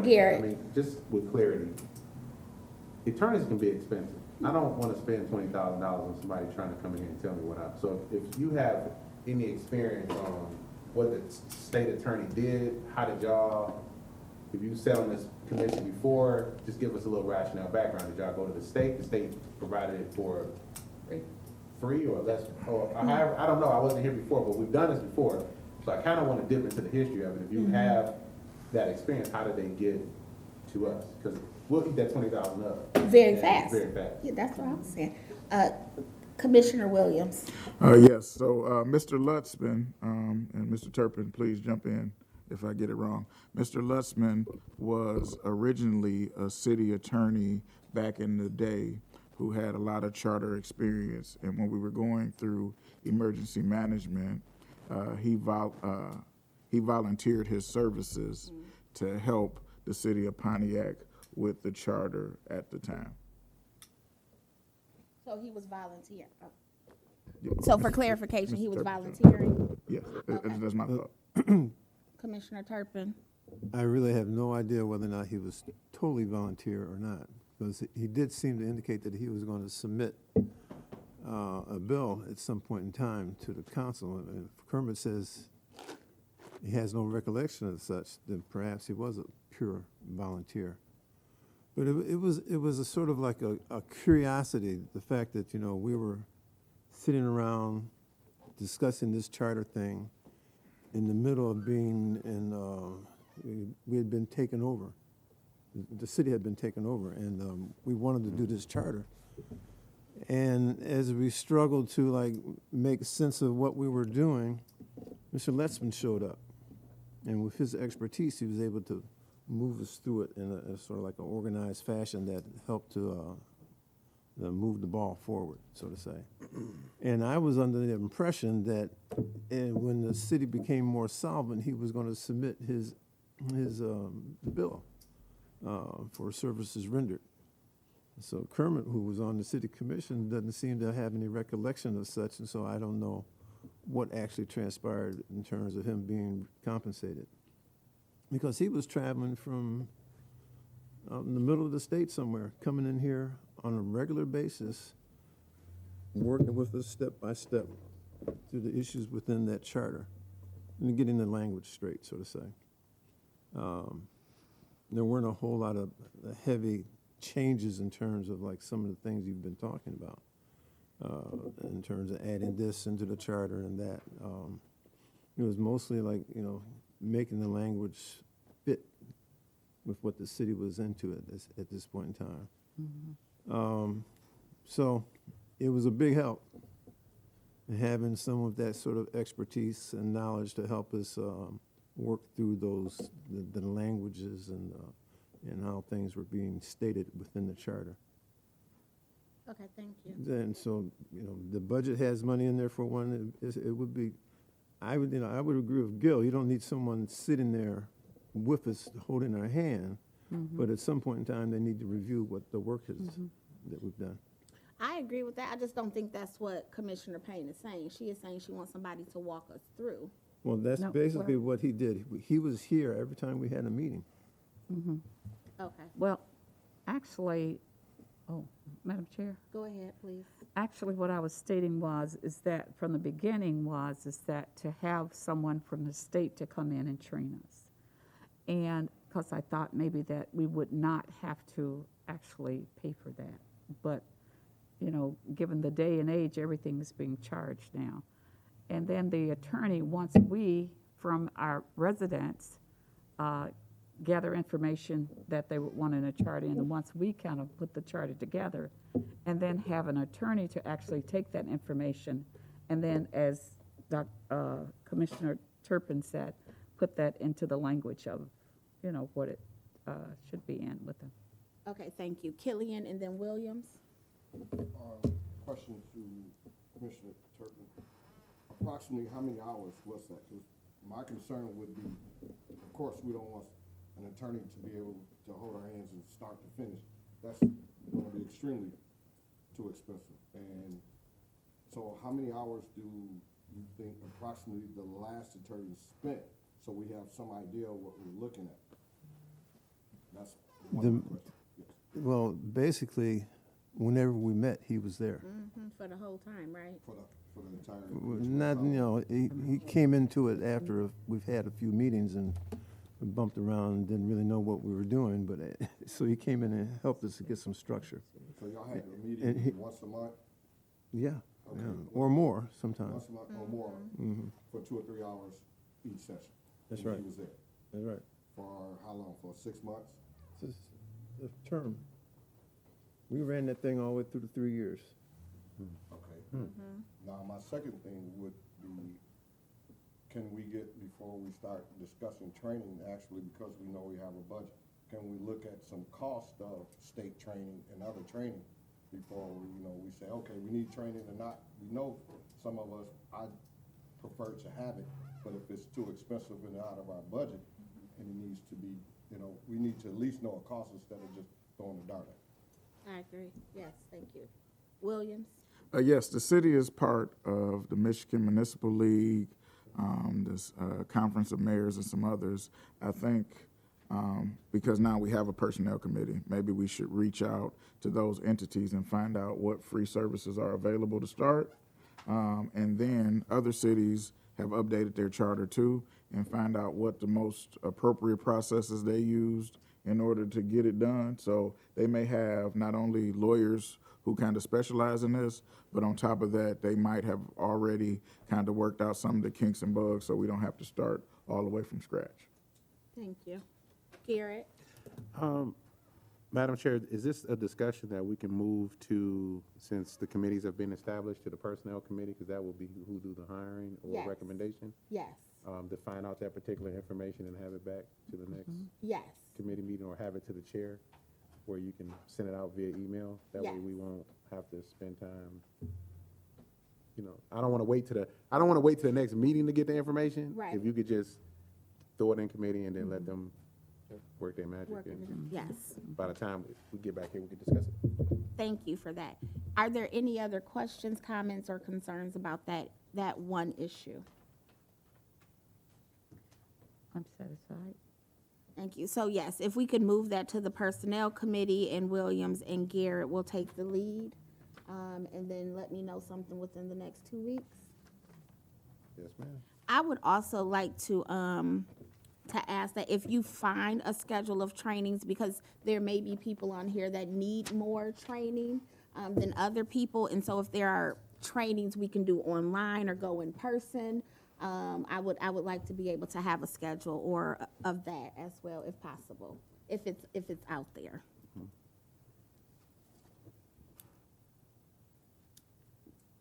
D: Garrett.
I: I mean, just with clarity, attorneys can be expensive. I don't wanna spend $20,000 on somebody trying to come in here and tell me what I, so if you have any experience on what the state attorney did, how did y'all, if you sat on this commission before, just give us a little rationale background. Did y'all go to the state provided it for free or less, or however, I don't know, I wasn't here before, but we've done this before. So I kinda wanna dip into the history of it. If you have that experience, how did they get to us? Cause we'll eat that 20,000 up.
D: Very
I: Yeah,
D: fast.
I: Very fast.
D: Yeah, that's what I was saying. Commissioner Williams.
H: Yes, so Mr. Lutzman, and Mr. Turpin, please jump in if I get it wrong. Mr. Lutzman was originally a city attorney back in the day who had a lot of charter experience. And when we were going through emergency management, he volunteered his services to help the city of Pontiac with the charter at the time.
D: So he was volunteering. So for clarification, he was
H: Mr.
D: volunteering.
H: Yes,
D: Okay.
H: that's my thought.
D: Commissioner Turpin.
J: I really have no idea whether or not he was totally volunteer or not, because he did seem to indicate that he was going to submit a bill at some point in time to the council. And if Kermit says he has no recollection of such, then perhaps he was a pure volunteer. But it was a sort of like a curiosity, the fact that, we were sitting around discussing this charter thing in the middle of being we had been taken over. The city had been taken over, and we wanted to do this charter. And as we struggled to make sense of what we were doing, Mr. Letzman showed up. And with his expertise, he was able to move us through it in a sort of like an organized fashion that helped to move the ball forward, so to say. And I was under the impression that when the city became more solvent, he was going to submit his bill for services rendered. So Kermit, who was on the city commission, doesn't seem to have any recollection of such, and so I don't know what actually transpired in terms of him being compensated. Because he was traveling from out in the middle of the state somewhere, coming in here on a regular basis, working with us step by step through the issues within that charter and getting the language straight, so to say. There weren't a whole lot of heavy changes in terms of some of the things you've been talking about, in terms of adding this into the charter and that. It was mostly making the language fit with what the city was into at this point in time. So it was a big help having some of that sort of expertise and knowledge to help us work through the languages and how things were being stated within the charter.
D: Okay, thank you.
J: And so, the budget has money in there for one. It would be, I would agree with Gil. You don't need someone sitting there with us holding our hand, but at some point in time, they need to review what the work is that we've done.
D: I agree with that. I just don't think that's what Commissioner Payne is saying. She is saying she wants somebody to walk us through.
J: Well, that's
E: No,
J: basically what he did. He was here every time we had a meeting.
D: Okay,
E: Well, actually, Madam Chair,
D: go ahead, please.
E: actually what I was stating is that from the beginning is that to have someone from the state to come in and train us. And because I thought maybe that we would not have to actually pay for that. But, given the day and age, everything is being charged now. And then the attorney, once we, from our residents, gather information that they would want in a charter, and once we kind of put the charter together, and then have an attorney to actually take that information, and then, as Commissioner Turpin said, put that into the language of, what it should be in with them.
D: Okay, thank you. Killian and then Williams.
G: Question to Commissioner Turpin. Approximately how many hours was that? 'Cause my concern would be, of course, we don't want an attorney to be able to hold our hands and start to finish. That's gonna be extremely too expensive. And so how many hours do you think approximately the last attorney spent? So we have some idea of what we're looking at. That's one of my questions. Yes.
J: Well, basically, whenever we met, he was there.
D: For the whole time, right?
G: For the entire.
J: Not, he came into it after we've had a few meetings and we bumped around and didn't really know what we were doing, but, so he came in and helped us to get some structure.
G: So y'all had a
J: And
G: meeting once a month?
J: Yeah,
G: Okay.
J: yeah, or more sometimes.
G: Once a month or more for 2 or 3 hours each session?
J: That's
G: And
J: right.
G: He was there
J: That's right.
G: for how long? For 6 months?
J: This is the term. We ran that thing all the way through the 3 years.
G: Okay. Now, my second thing would be, can we get, before we start discussing training, actually, because we know we have a budget, can we look at some cost of state training and other training before we say, okay, we need training or not? We know some of us, I prefer to have it, but if it's too expensive and out of our budget, and it needs to be, we need to at least know a cost instead of just throwing a dart at it.
D: I agree. Yes, thank you. Williams?
H: Yes, the city is part of the Michigan Municipal League, this Conference of Mayors and some others. I think because now we have a personnel committee, maybe we should reach out to those entities and find out what free services are available to start. And then other cities have updated their charter too, and find out what the most appropriate processes they used in order to get it done. So they may have not only lawyers who kind of specialize in this, but on top of that, they might have already kind of worked out some of the kinks and bugs, so we don't have to start all the way from scratch.
D: Thank you. Garrett?
I: Madam Chair, is this a discussion that we can move to, since the committees have been established, to the Personnel Committee? Because that will be who do the hiring or
D: Yes.
I: recommendation?
D: Yes.
I: To find out that particular information and have it back to the next
D: Yes.
I: committee meeting, or have it to the chair where you can send it out via email? That way
D: Yes.
I: we won't have to spend time, I don't want to wait to the next meeting to get the information.
D: Right.
I: If you could just throw it in committee and then let them work their magic. And
D: Yes.
I: by the time we get back here, we can discuss it.
D: Thank you for that. Are there any other questions, comments, or concerns about that one issue?
E: I'm satisfied.
D: Thank you. So yes, if we could move that to the Personnel Committee, and Williams and Garrett will take the lead, and then let me know something within the next 2 weeks.
I: Yes, ma'am.
D: I would also like to ask that if you find a schedule of trainings, because there may be people on here that need more training than other people, and so if there are trainings we can do online or go in person, I would like to be able to have a schedule or of that as well, if possible, if it's out there.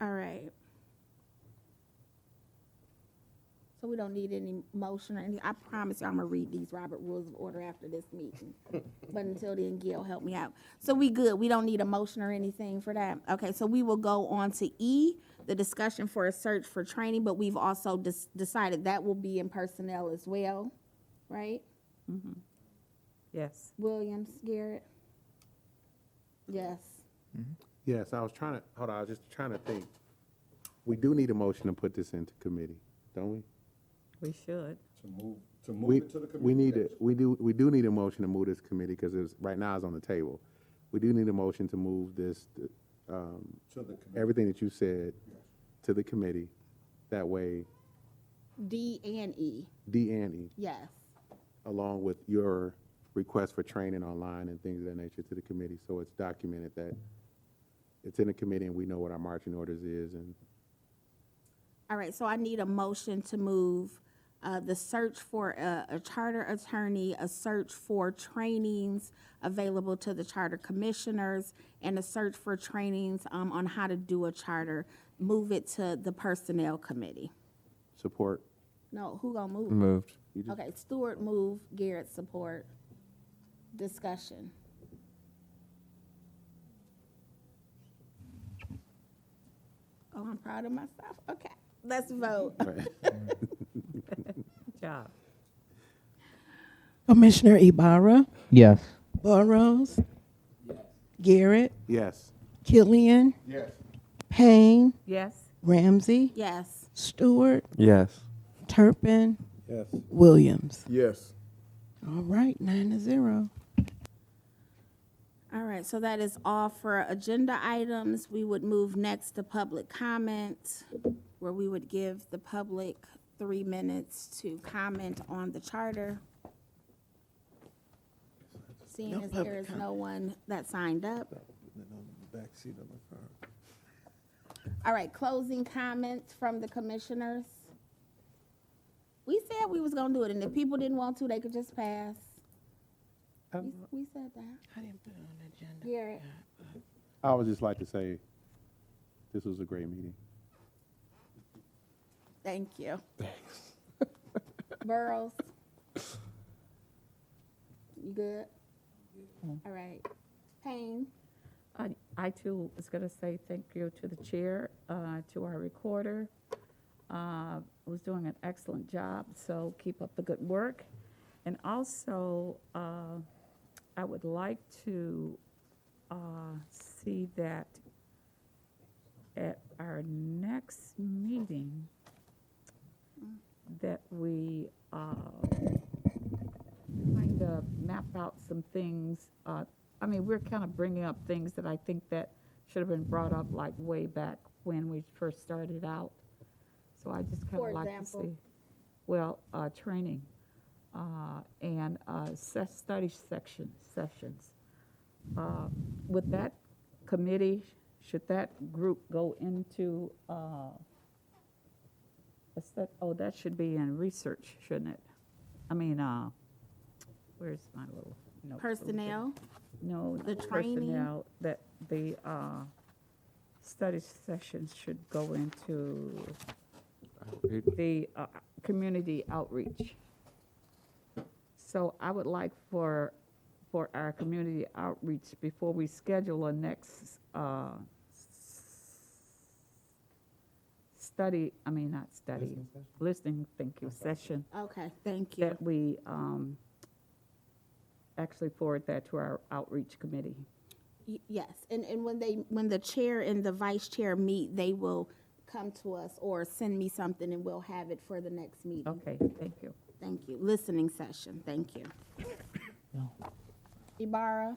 D: All right. So we don't need any motion or anything. I promise you, I'm gonna read these Robert Rules of Order after this meeting. But until then, Gil, help me out. So we good? We don't need a motion or anything for that? Okay, so we will go on to E, the discussion for a search for training, but we've also decided that will be in personnel as well, right?
E: Yes.
D: Williams, Garrett? Yes.
I: Yes, I was just trying to think. We do need a motion to put this into committee, don't we?
E: We should.
G: To move it to the committee.
I: We do need a motion to move this committee, because right now it's on the table. We do need a motion to move this,
G: To the committee.
I: everything that you said to the committee. That way,
D: D and E,
I: D and E,
D: yes.
I: along with your request for training online and things of that nature, to the committee, so it's documented that it's in the committee and we know what our marching orders is. And
D: All right, so I need a motion to move the search for a charter attorney, a search for trainings available to the charter commissioners, and a search for trainings on how to do a charter, move it to the Personnel Committee.
I: support.
D: No, who gonna move?
F: Moved.
D: Okay, Stewart move, Garrett support. Discussion. Oh, I'm proud of myself. Okay, let's vote.
E: Good job.
A: Commissioner Ibarra,
B: Yes.
A: Burrows, Garrett,
I: Yes.
A: Killian,
G: Yes.
A: Payne,
E: Yes?
A: Ramsey,
D: Yes.
A: Stewart,
F: Yes.
A: Turpin,
J: Yes.
A: Williams.
H: Yes.
A: All right, 9-0.
D: All right, so that is all for agenda items. We would move next to public comment, where we would give the public 3 minutes to comment on the charter. Seeing
A: No
D: as there
A: public
D: is no one that signed up.
J: Back seat of my car.
D: All right, closing comments from the commissioners. We said we was gonna do it, and if people didn't want to, they could just pass. We said that.
A: I didn't put it on the agenda.
D: Garrett,
I: I would just like to say, this was a great meeting.
D: thank you. Burrows? You good? All right. Payne?
E: I too was going to say thank you to the chair, to our recorder. Was doing an excellent job, so keep up the good work. And also, I would like to see that at our next meeting, that we kind of map out some things. I mean, we're kind of bringing up things that I think that should have been brought up like way back when we first started out. So I just kind
D: For
E: of like to
D: example?
E: see, well, training and study sessions. Would that committee, should that group go into, that should be in research, shouldn't it? I mean, where's my little note?
D: Personnel?
E: No,
D: The
E: not
D: training?
E: personnel, that the study sessions should go into the community outreach. So I would like for our community outreach, before we schedule a next listening, thank you, session,
D: Okay, thank you.
E: that we actually forward that to our outreach committee.
D: Yes, and when the chair and the vice chair meet, they will come to us or send me something and we'll have it for the next meeting.
E: Okay, thank you.
D: Thank you. Listening session, thank you. Ibarra?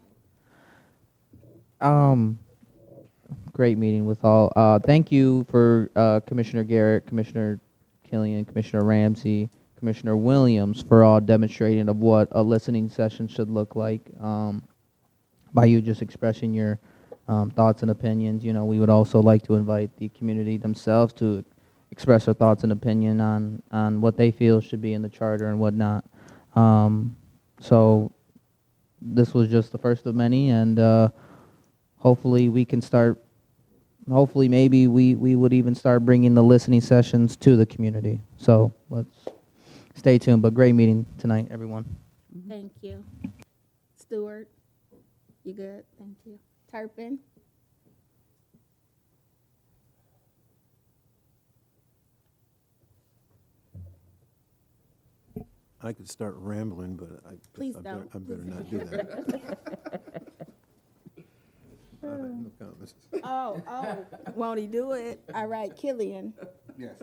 B: Great meeting with all. Thank you for Commissioner Garrett, Commissioner Killian, Commissioner Ramsey, Commissioner Williams for all demonstrating of what a listening session should look like. By you just expressing your thoughts and opinions, you know, we would also like to invite the community themselves to express their thoughts and opinion on what they feel should be in the charter and whatnot. So this was just the first of many, and hopefully we can start. Hopefully, maybe we would even start bringing the listening sessions to the community. So let's stay tuned. But great meeting tonight, everyone.
D: Thank you. Stewart? You good? Thank you. Turpin?
J: I could start rambling, but
D: Please
J: I
D: don't.
J: better not do that. I have no comments.
D: Oh, won't he do it? All right, Killian?
G: Yes,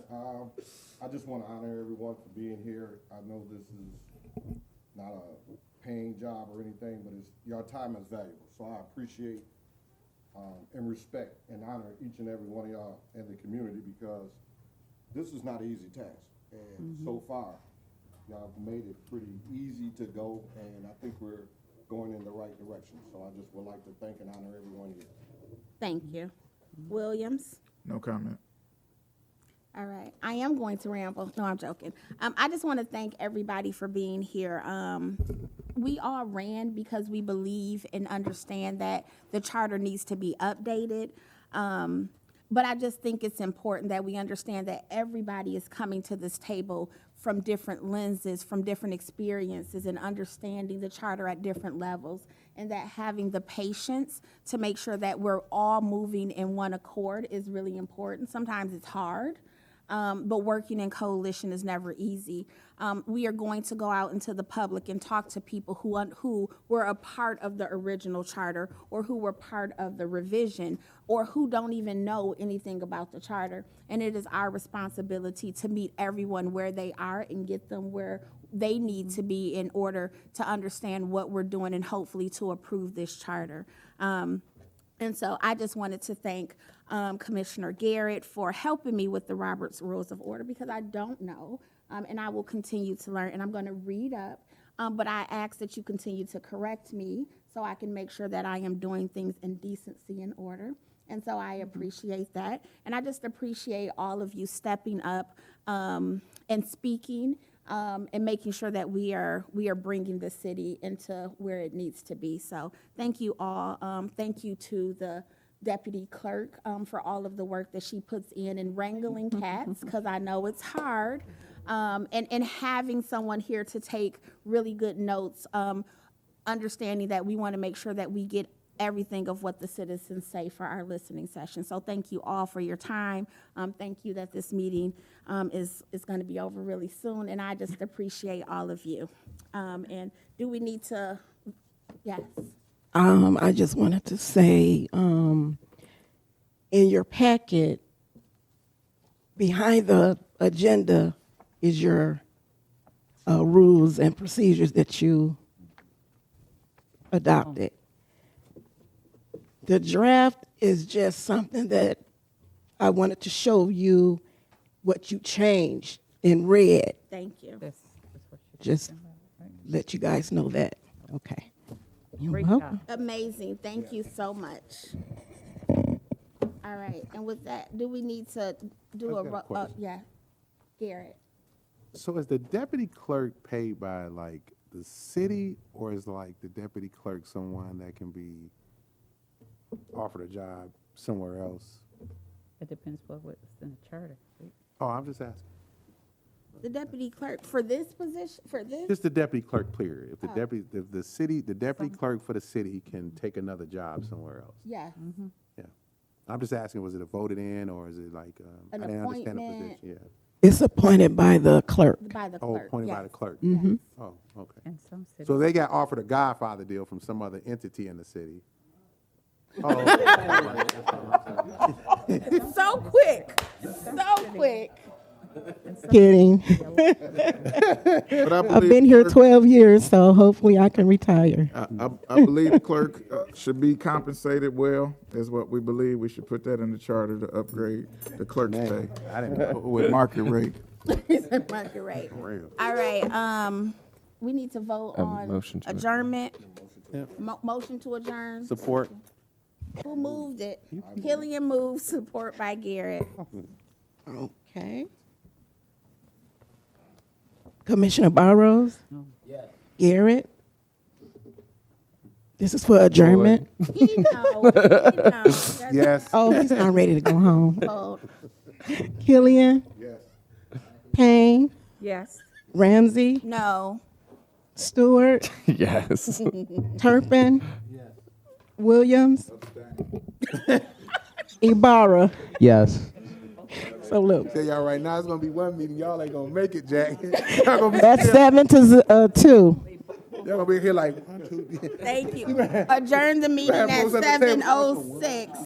G: I just want to honor everyone for being here. I know this is not a paying job or anything, but your time is valuable. So I appreciate and respect and honor each and every one of y'all in the community, because this is not an easy task. And so far, y'all have made it pretty easy to go, and I think we're going in the right direction. So I just would like to thank and honor everyone here.
D: Thank you. Williams?
H: No comment.
D: All right, I am going to ramble. No, I'm joking. I just want to thank everybody for being here. We all ran because we believe and understand that the charter needs to be updated. But I just think it's important that we understand that everybody is coming to this table from different lenses, from different experiences, and understanding the charter at different levels, and that having the patience to make sure that we're all moving in one accord is really important. Sometimes it's hard. but working in coalition is never easy. We are going to go out into the public and talk to people who were a part of the original charter, or who were part of the revision, or who don't even know anything about the charter. And it is our responsibility to meet everyone where they are and get them where they need to be in order to understand what we're doing and hopefully to approve this charter. And so I just wanted to thank Commissioner Garrett for helping me with the Robert's Rules of Order, because I don't know, and I will continue to learn, and I'm going to read up, but I ask that you continue to correct me so I can make sure that I am doing things in decency and order. And so I appreciate that. And I just appreciate all of you stepping up and speaking and making sure that we are bringing the city into where it needs to be. So thank you all. Thank you to the deputy clerk for all of the work that she puts in wrangling cats, because I know it's hard. And having someone here to take really good notes, understanding that we want to make sure that we get everything of what the citizens say for our listening session. So thank you all for your time. Thank you that this meeting is going to be over really soon, and I just appreciate all of you. And do we need to, yes?
A: I just wanted to say, in your packet, behind the agenda is your rules and procedures that you adopted. The draft is just something that I wanted to show you what you changed in red.
D: Thank you.
A: Just let you guys know that. Okay. You're welcome.
D: Amazing. Thank you so much. All right. And with that, do we need to do
I: I've got a question.
D: yeah, Garrett.
I: So is the deputy clerk paid by like the city, or is like the deputy clerk someone that can be offered a job somewhere else?
E: It depends what's in the charter.
I: Oh, I'm just asking.
D: The deputy clerk for this position, for this?
I: Just the deputy clerk, period. If the deputy, if the city, the deputy clerk for the city can take another job somewhere else.
D: Yes.
I: Yeah. I'm just asking, was it a voted in, or is it like,
D: An
I: I didn't understand the
D: appointment.
I: position, yeah.
A: It's appointed by the clerk.
D: By the
I: Oh,
D: clerk.
I: appointed by
D: yes.
I: the clerk. Oh, okay.
E: And some cities.
I: So they got offered a Godfather deal from some other entity in the city. Oh,
D: So quick. So quick.
A: Kidding.
H: But
A: I've been here 12 years, so hopefully I can retire.
H: I believe the clerk should be compensated well, is what we believe. We should put that in the charter to upgrade the clerk's pay
I: I didn't know.
H: with market rate.
D: Market rate.
I: Real.
D: All right, we need to vote on
F: motion to
D: adjournment. Motion to adjourn.
I: Support.
D: Who moved it? Killian moved, support by Garrett.
A: Okay. Commissioner Barrows? Yes. Garrett? This is for adjournment?
D: He knows. That's
I: Yes.
A: Oh, he's not ready to go home.
D: vote.
A: Killian?
H: Yes.
A: Payne?
E: Yes.
A: Ramsey?
D: No.
A: Stewart?
F: Yes.
A: Turpin? Williams? Ibarra?
B: Yes.
A: So look,
I: Tell y'all right now, it's gonna be one meeting. Y'all ain't gonna make it, Jack. Y'all gonna be,
A: that's 7-2.
I: y'all gonna be here like 1, 2.
D: Thank you. Adjourn the meeting
I: Have
D: at
I: those at the table.
D: 7:06.